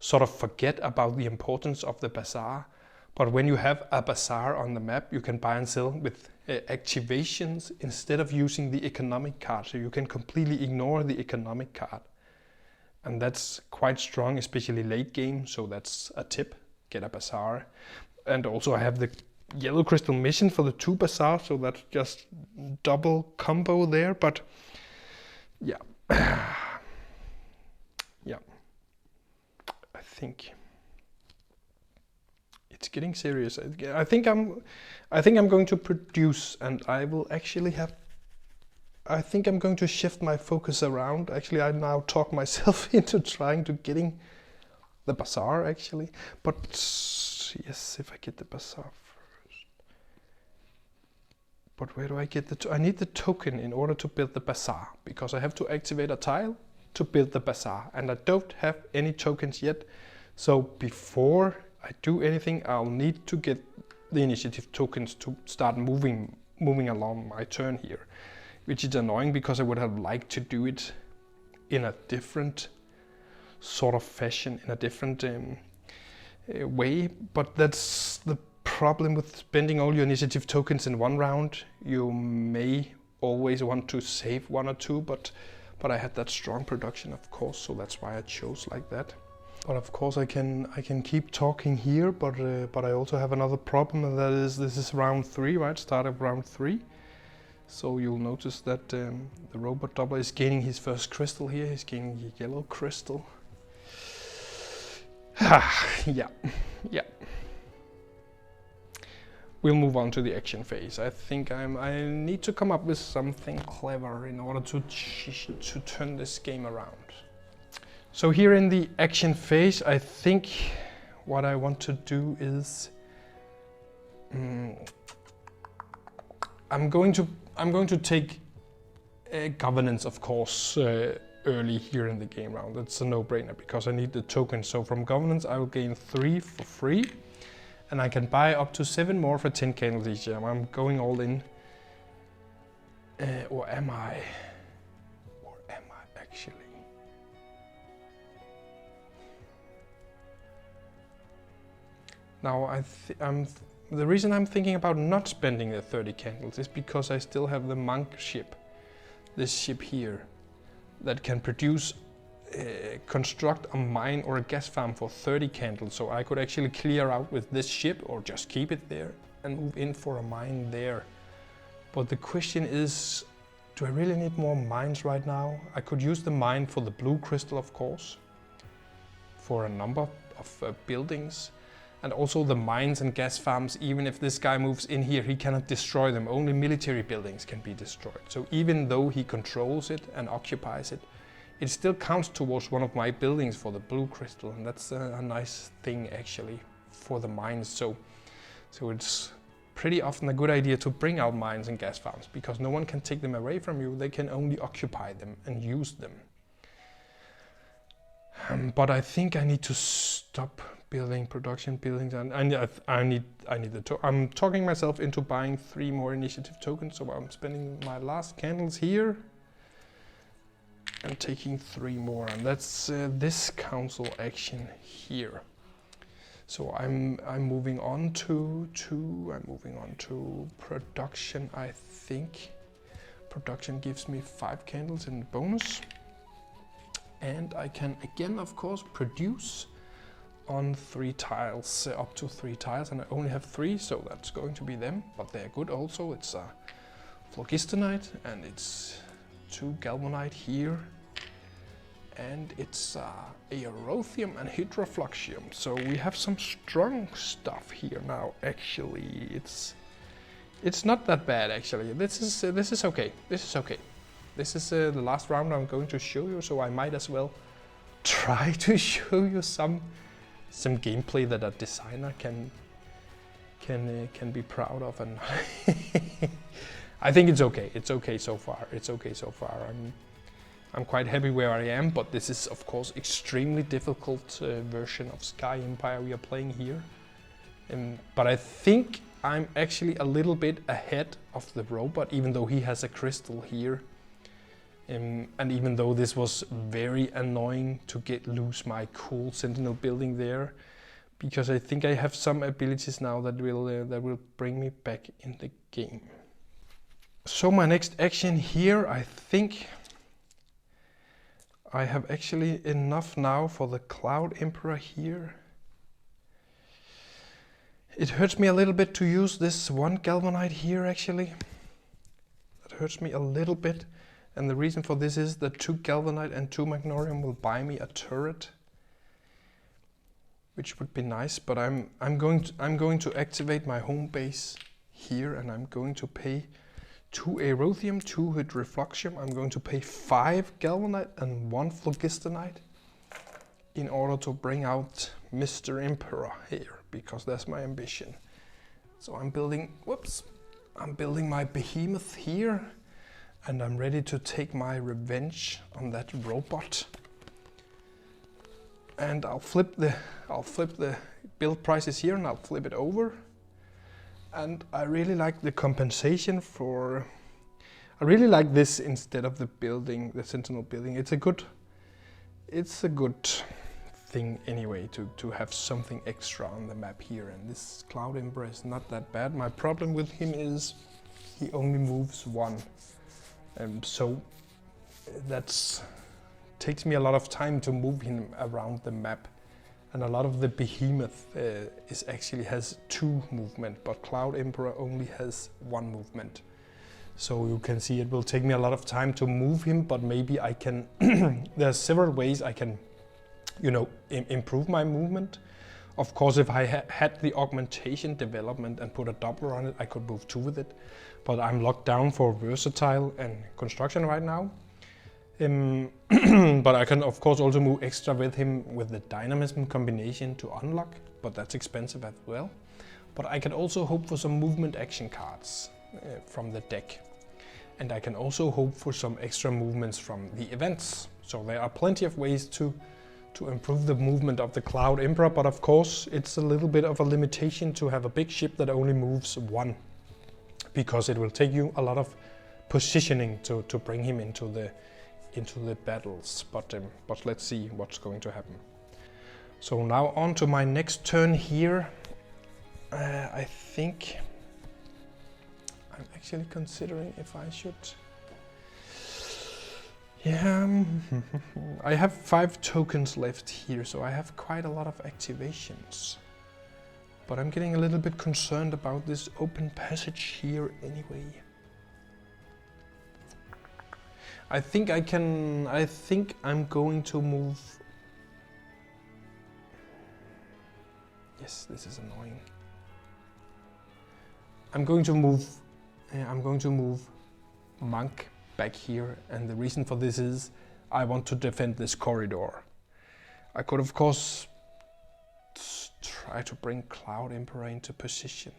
sort of forget about the importance of the bazaar. But when you have a bazaar on the map, you can buy and sell with activations instead of using the economic card. So you can completely ignore the economic card. And that's quite strong, especially late game. So that's a tip, get a bazaar. And also I have the yellow crystal mission for the 2 bazaar, so that's just double combo there. But yeah, yeah, I think it's getting serious. I think I'm going to produce, and I will actually have. I think I'm going to shift my focus around. Actually, I now talk myself into trying to getting the bazaar actually. But yes, if I get the bazaar first. But where do I get the? I need the token in order to build the bazaar, because I have to activate a tile to build the bazaar, and I don't have any tokens yet. So before I do anything, I'll need to get the initiative tokens to start moving along my turn here, which is annoying because I would have liked to do it in a different sort of fashion, in a different way, but that's the problem with spending all your initiative tokens in one round. You may always want to save one or two, but I had that strong production, of course, so that's why I chose like that. But of course I can keep talking here, but I also have another problem, and that is this is round 3, right? Start of round 3. So you'll notice that the robot Doppler is gaining his first crystal here. He's gaining a yellow crystal. Yeah. We'll move on to the action phase. I think I need to come up with something clever in order to turn this game around. So here in the action phase, I think what I want to do is I'm going to take governance, of course, early here in the game round. That's a no-brainer because I need the tokens. So from governance, I will gain 3 for free, and I can buy up to 7 more for 10 candles each. I'm going all in, or am I? Or am I actually? Now the reason I'm thinking about not spending the 30 candles is because I still have the Monk ship, this ship here, that can produce, construct a mine or a gas farm for 30 candles. So I could actually clear out with this ship or just keep it there and move in for a mine there. But the question is, do I really need more mines right now? I could use the mine for the blue crystal, of course, for a number of buildings. And also the mines and gas farms, even if this guy moves in here, he cannot destroy them. Only military buildings can be destroyed. So even though he controls it and occupies it, it still counts towards one of my buildings for the blue crystal. And that's a nice thing actually for the mines. So it's pretty often a good idea to bring out mines and gas farms because no one can take them away from you. They can only occupy them and use them. But I think I need to stop building production buildings, and I need I'm talking myself into buying 3 more initiative tokens, so I'm spending my last candles here and taking 3 more, and that's this council action here. So I'm moving on to production. I think production gives me 5 candles in bonus. And I can again, of course, produce on 3 tiles, up to 3 tiles, and I only have 3, so that's going to be them, but they're good also. It's a phlogistonite, and it's 2 galvanite here, and it's a aerothium and hydrofluxium. So we have some strong stuff here now. Actually, it's not that bad actually. This is okay. This is okay. This is the last round I'm going to show you, so I might as well try to show you some gameplay that a designer can be proud of, and I think it's okay. It's okay so far. It's okay so far. I'm quite happy where I am, but this is of course extremely difficult version of Sky Empire we are playing here. But I think I'm actually a little bit ahead of the robot, even though he has a crystal here. And even though this was very annoying to lose my cool sentinel building there, because I think I have some abilities now that will bring me back in the game. So my next action here, I think I have actually enough now for the Cloud Emperor here. It hurts me a little bit to use this 1 galvanite here actually. That hurts me a little bit. And the reason for this is that 2 galvanite and 2 magnorium will buy me a turret, which would be nice. But I'm going to activate my home base here, and I'm going to pay 2 aerothium, 2 hydrofluxium. I'm going to pay 5 galvanite and 1 phlogistonite in order to bring out Mr. Emperor here, because that's my ambition. So I'm building my behemoth here. And I'm ready to take my revenge on that robot. And I'll flip the build prices here, and I'll flip it over. And I really like the compensation for... I really like this instead of the building, the Sentinel building. It's a good thing anyway to have something extra on the map here. And this Cloud Emperor is not that bad. My problem with him is he only moves one. So that takes me a lot of time to move him around the map. And a lot of the behemoth has 2 movement, but Cloud Emperor only has 1 movement. So you can see it will take me a lot of time to move him, but maybe I can, there are several ways I can, you know, improve my movement. Of course, if I had the augmentation development and put a Doppler on it, I could move 2 with it. But I'm locked down for versatile and construction right now. But I can of course also move extra with him with the dynamism combination to unlock, but that's expensive as well. But I can also hope for some movement action cards from the deck. And I can also hope for some extra movements from the events. So there are plenty of ways to improve the movement of the Cloud Emperor, but of course it's a little bit of a limitation to have a big ship that only moves 1. Because it will take you a lot of positioning to bring him into the battles, but let's see what's going to happen. So now on to my next turn here. I think I'm actually considering if I should... Yeah, I have 5 tokens left here, so I have quite a lot of activations. But I'm getting a little bit concerned about this open passage here anyway. I think I'm going to move... Yes, this is annoying. I'm going to move Monk back here, and the reason for this is I want to defend this corridor. I could of course try to bring Cloud Emperor into position,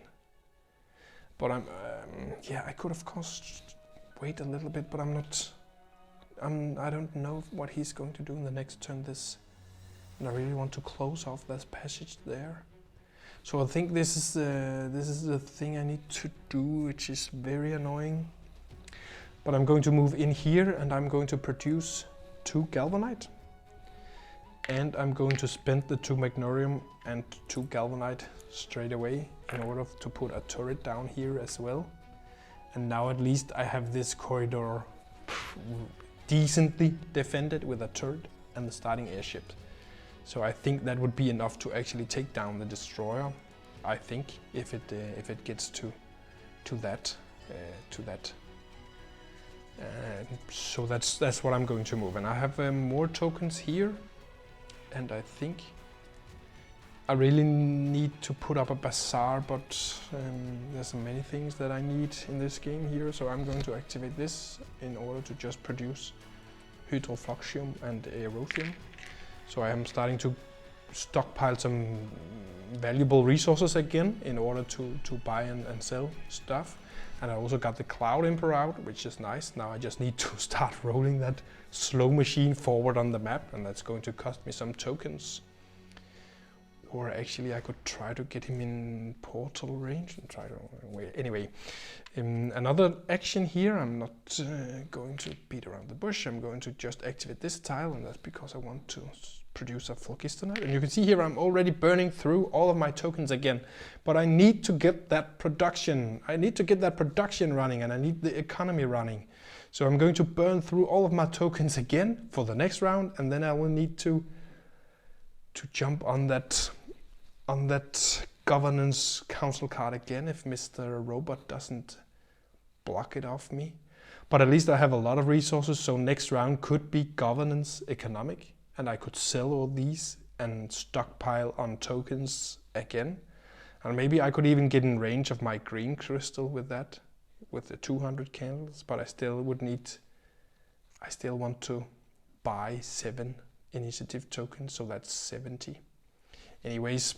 but I could of course wait a little bit, but I don't know what he's going to do in the next turn. And I really want to close off this passage there. So I think this is the thing I need to do, which is very annoying. But I'm going to move in here, and I'm going to produce 2 Galvanite. And I'm going to spend the 2 Magnorium and 2 Galvanite straight away in order to put a turret down here as well. And now at least I have this corridor decently defended with a turret and the starting airship. So I think that would be enough to actually take down the destroyer. I think if it gets to that. So that's what I'm going to move. And I have more tokens here, and I think I really need to put up a bazaar, but there's many things that I need in this game here, so I'm going to activate this in order to just produce Hydrofluxium and Aerothium. So I am starting to stockpile some valuable resources again in order to buy and sell stuff. And I also got the Cloud Emperor out, which is nice. Now I just need to start rolling that slow machine forward on the map, and that's going to cost me some tokens. Or actually I could try to get him in portal range and try to... Anyway, another action here, I'm not going to beat around the bush. I'm going to just activate this tile, and that's because I want to produce a Phlogistonite. And you can see here I'm already burning through all of my tokens again. But I need to get that production. I need to get that production running, and I need the economy running. So I'm going to burn through all of my tokens again for the next round, and then I will need to jump on that governance council card again if Mr. Robot doesn't block it off me. But at least I have a lot of resources, so next round could be governance economic, and I could sell all these and stockpile on tokens again. And maybe I could even get in range of my green crystal with that, with the 200 candles, but I still want to buy 7 initiative tokens, so that's 70. Anyways,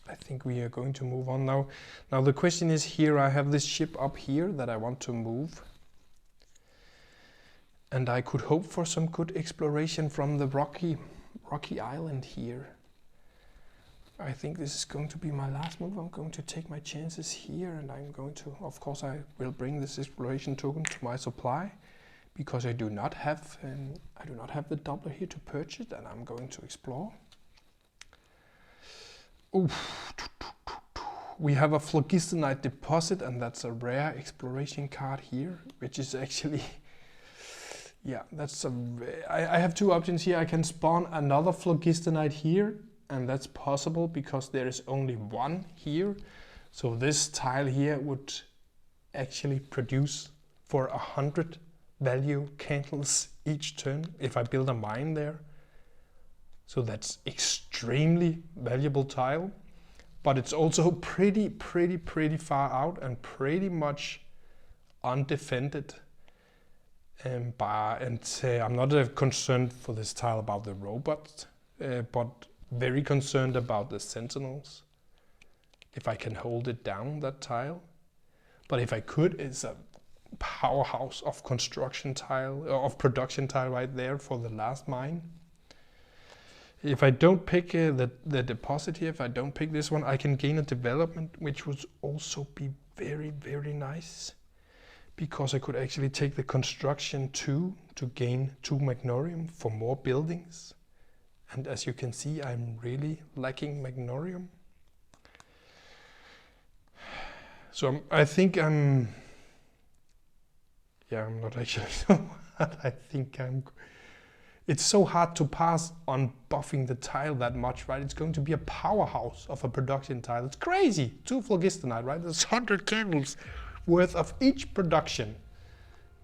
I think we are going to move on now. Now the question is here, I have this ship up here that I want to move. And I could hope for some good exploration from the rocky island here. I think this is going to be my last move. I'm going to take my chances here, and I'm going to, of course, I will bring this exploration token to my supply, because I do not have the Doppler here to purchase, and I'm going to explore. Oof. We have a phlogistonite deposit, and that's a rare exploration card here, which is actually, yeah, that's a. I have two options here. I can spawn another phlogistonite here, and that's possible because there is only one here. So this tile here would actually produce for 100 value candles each turn if I build a mine there. So that's extremely valuable tile, but it's also pretty far out and pretty much undefended. I'm not concerned for this tile about the robots, but very concerned about the sentinels. If I can hold it down, that tile. But if I could, it's a powerhouse of construction tile, of production tile right there for the last mine. If I don't pick the deposit here, if I don't pick this one, I can gain a development, which would also be very nice, because I could actually take the construction 2 to gain 2 magnorium for more buildings. And as you can see, I'm really lacking magnorium. So I think I'm not actually so hard. I think it's so hard to pass on buffing the tile that much, right? It's going to be a powerhouse of a production tile. It's crazy. 2 phlogistonite, right? There's 100 candles worth of each production.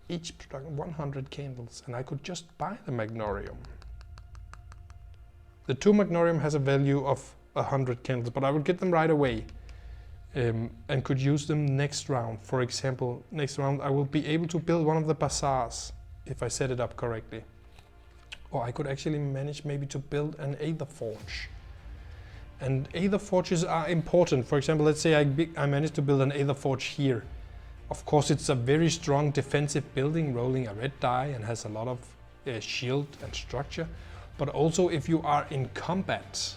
100 candles, and I could just buy the magnorium. The 2 magnorium has a value of 100 candles, but I will get them right away. And could use them next round. For example, next round I will be able to build one of the bazaars if I set it up correctly. Or I could actually manage maybe to build an Aether Forge. And Aether Forges are important. For example, let's say I managed to build an Aether Forge here. Of course, it's a very strong defensive building, rolling a red die and has a lot of shield and structure. But also if you are in combat,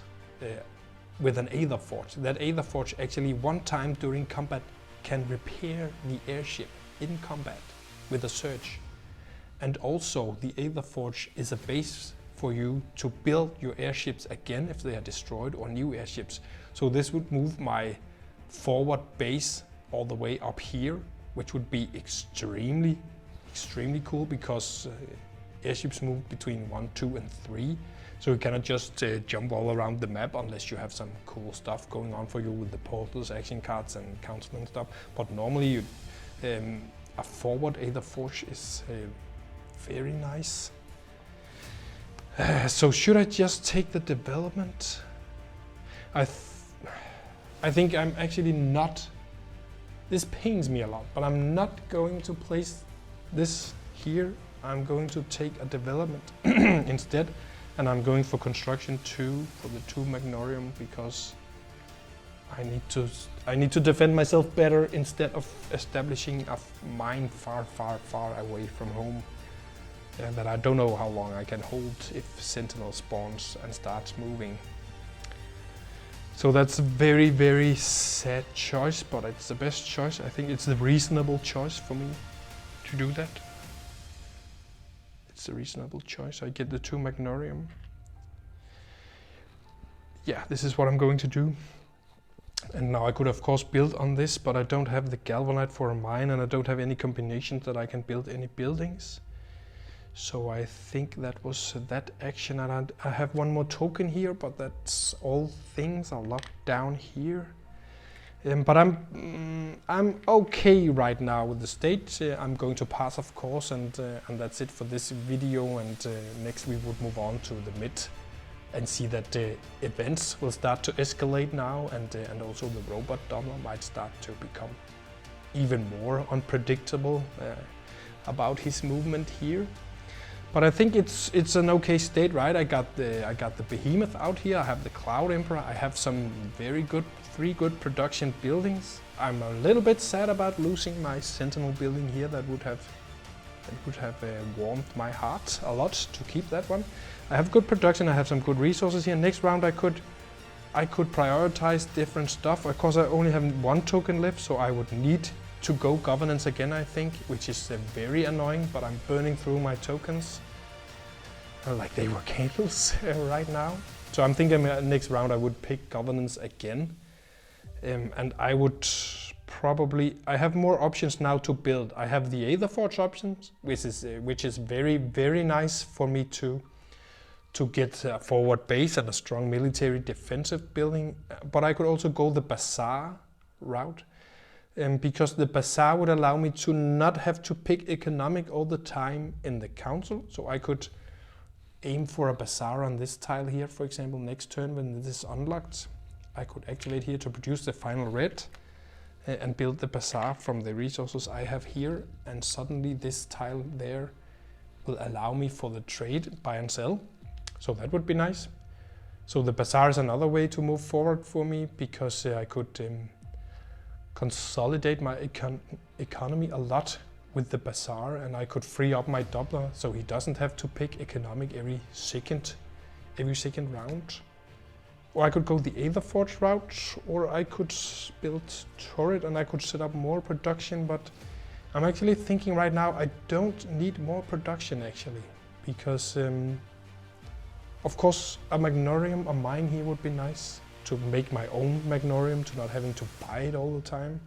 with an Aether Forge. That Aether Forge actually one time during combat can repair the airship in combat with a surge. And also the Aether Forge is a base for you to build your airships again if they are destroyed, or new airships. So this would move my forward base all the way up here, which would be extremely cool, because airships move between 1, 2 and 3. So you cannot just jump all around the map unless you have some cool stuff going on for you with the portals, action cards and counseling stuff. But normally a forward Aether Forge is very nice. So should I just take the development? I think I'm actually not, this pains me a lot, but I'm not going to place this here. I'm going to take a development instead. And I'm going for construction 2 for the 2 magnorium, because I need to defend myself better instead of establishing a mine far away from home that I don't know how long I can hold if Sentinel spawns and starts moving. So that's a very sad choice, but it's the best choice. I think it's the reasonable choice for me to do that. It's a reasonable choice. I get the 2 magnorium. Yeah, this is what I'm going to do. And now I could of course build on this, but I don't have the galvanite for a mine, and I don't have any combinations that I can build any buildings. So I think that was that action, and I have one more token here, but that's all things are locked down here. But I'm okay right now with the state. I'm going to pass, of course, and that's it for this video. And next we would move on to the mid and see that events will start to escalate now, and also the robot Doppler might start to become even more unpredictable about his movement here. But I think it's an okay state, right? I got the behemoth out here. I have the Cloud Emperor. I have some very good, 3 good production buildings. I'm a little bit sad about losing my Sentinel building here. That would have warmed my heart a lot to keep that one. I have good production. I have some good resources here. Next round I could I could prioritize different stuff. Of course, I only have 1 token left, so I would need to go governance again, I think, which is very annoying, but I'm burning through my tokens like they were candles right now. So I'm thinking next round I would pick governance again. And I would probably, I have more options now to build. I have the Aetherforge options, which is very, very nice for me to get a forward base and a strong military defensive building. But I could also go the Bazaar route, because the Bazaar would allow me to not have to pick economic all the time in the council. So I could aim for a Bazaar on this tile here, for example, next turn when this is unlocked. I could activate here to produce the final red and build the Bazaar from the resources I have here, and suddenly this tile there will allow me for the trade, buy and sell. So that would be nice. So the Bazaar is another way to move forward for me, because I could consolidate my economy a lot with the Bazaar, and I could free up my Doppler so he doesn't have to pick economic every second round. Or I could go the Aetherforge route, or I could build turret and I could set up more production, but I'm actually thinking right now I don't need more production actually, because of course a Magnorium, a mine here would be nice to make my own Magnorium, to not having to buy it all the time.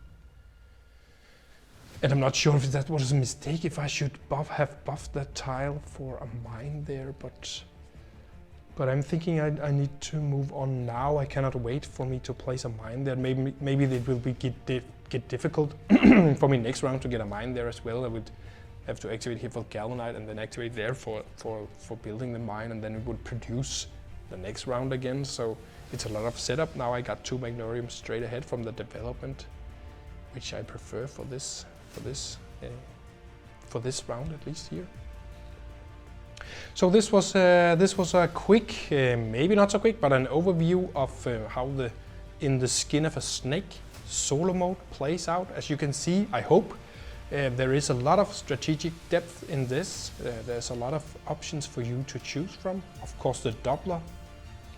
And I'm not sure if that was a mistake, if I should have buffed that tile for a mine there, but I'm thinking I need to move on now. I cannot wait for me to place a mine there. Maybe it will get difficult for me next round to get a mine there as well. I would have to activate here for Galvanite and then activate there for building the mine, and then it would produce the next round again. So it's a lot of setup. Now I got 2 Magnoriums straight ahead from the development, which I prefer for this round at least here. So this was a quick, maybe not so quick, but an overview of how the In the Skin of a Snake solo mode plays out. As you can see, I hope, there is a lot of strategic depth in this. There's a lot of options for you to choose from. Of course, the Doppler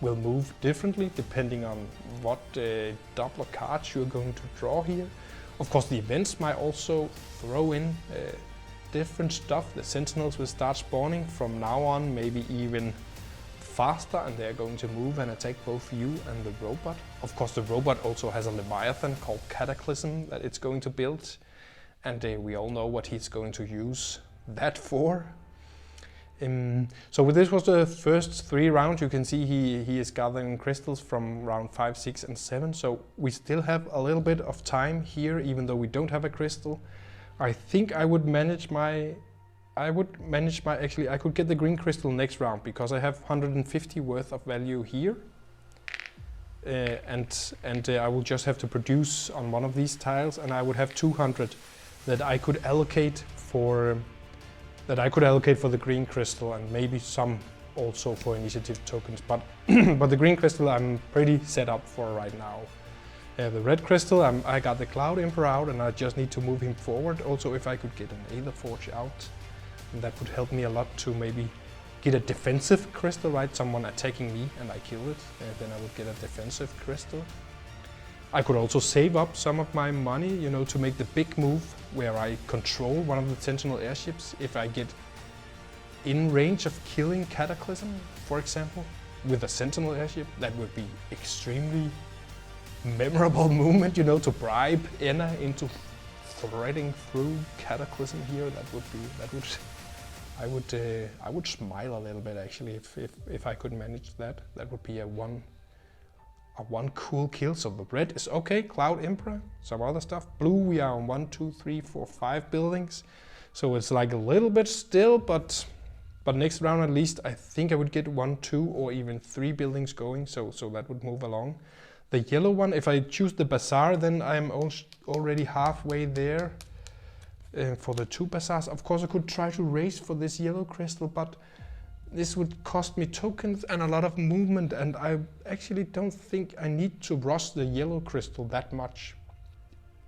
will move differently depending on what Doppler cards you're going to draw here. Of course, the events might also throw in different stuff. The Sentinels will start spawning from now on, maybe even faster, and they're going to move and attack both you and the robot. Of course, the robot also has a Leviathan called Cataclysm that it's going to build, and we all know what he's going to use that for. So this was the first 3 rounds. You can see he is gathering crystals from round 5, 6 and 7. So we still have a little bit of time here, even though we don't have a crystal. I think I would manage actually I could get the green crystal next round, because I have 150 worth of value here. And I will just have to produce on one of these tiles, and I would have 200 that I could allocate for the green crystal, and maybe some also for initiative tokens. But but the green crystal I'm pretty set up for right now. The red crystal, I got the Cloud Emperor out, and I just need to move him forward. Also, if I could get an Aetherforge out, and that would help me a lot to maybe get a defensive crystal, right? Someone attacking me and I kill it, then I would get a defensive crystal. I could also save up some of my money, you know, to make the big move where I control one of the Sentinel airships. If I get in range of killing Cataclysm, for example, with a Sentinel airship, that would be extremely memorable movement, you know, to bribe Enna into threading through Cataclysm here. I would smile a little bit actually if I could manage that. That would be a one cool kill. So the red is okay, Cloud Emperor, some other stuff. Blue, we are on 1, 2, 3, 4, 5 buildings. So it's like a little bit still, but next round at least I think I would get 1, 2 or even 3 buildings going, so that would move along. The yellow one, if I choose the Bazaar, then I'm already halfway there for the 2 Bazaars. Of course I could try to race for this yellow crystal, but this would cost me tokens and a lot of movement, and I actually don't think I need to rush the yellow crystal that much.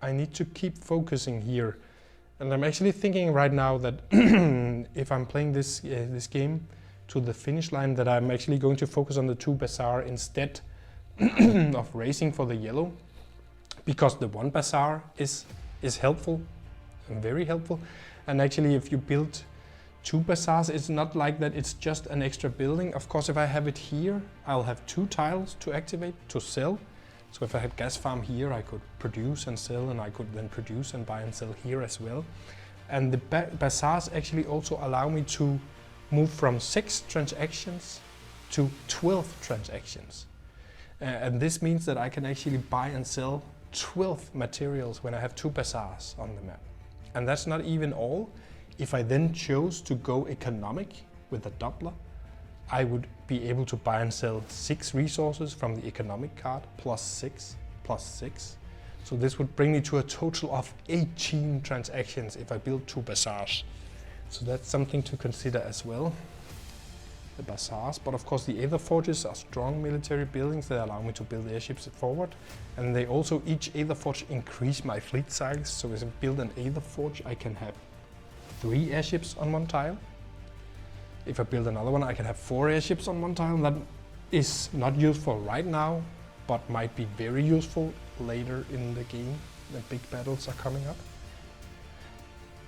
I need to keep focusing here. And I'm actually thinking right now that if I'm playing this game to the finish line, that I'm actually going to focus on the 2 Bazaar instead of racing for the yellow, because the one bazaar is helpful, and very helpful. And actually, if you build 2 bazaars, it's not like that it's just an extra building. Of course, if I have it here, I'll have 2 tiles to activate, to sell. So if I had gas farm here, I could produce and sell, and I could then produce and buy and sell here as well. And the bazaars actually also allow me to move from 6 transactions to 12 transactions. And this means that I can actually buy and sell 12 materials when I have 2 bazaars on the map. And that's not even all. If I then chose to go economic with a Doppler, I would be able to buy and sell 6 resources from the economic card, plus 6, plus 6. So this would bring me to a total of 18 transactions if I build 2 bazaars. So that's something to consider as well, the bazaars. But of course the Aether Forges are strong military buildings that allow me to build airships forward. And they also, each Aether Forge increase my fleet size. So if I build an Aether Forge, I can have 3 airships on one tile. If I build another one, I can have 4 airships on one tile. That is not useful right now, but might be very useful later in the game. The big battles are coming up.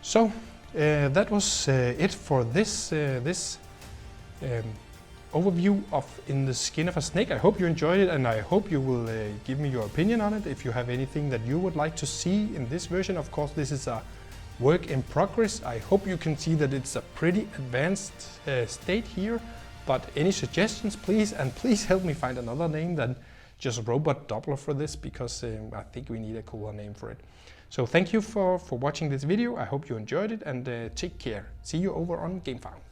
So that was it for this overview of In the Skin of a Snake. I hope you enjoyed it, and I hope you will give me your opinion on it. If you have anything that you would like to see in this version, of course this is a work in progress. I hope you can see that it's a pretty advanced state here, but any suggestions please, and please help me find another name than just Robot Doppler for this, because I think we need a cooler name for it. So thank you for watching this video. I hope you enjoyed it, and take care. See you over on GameFound.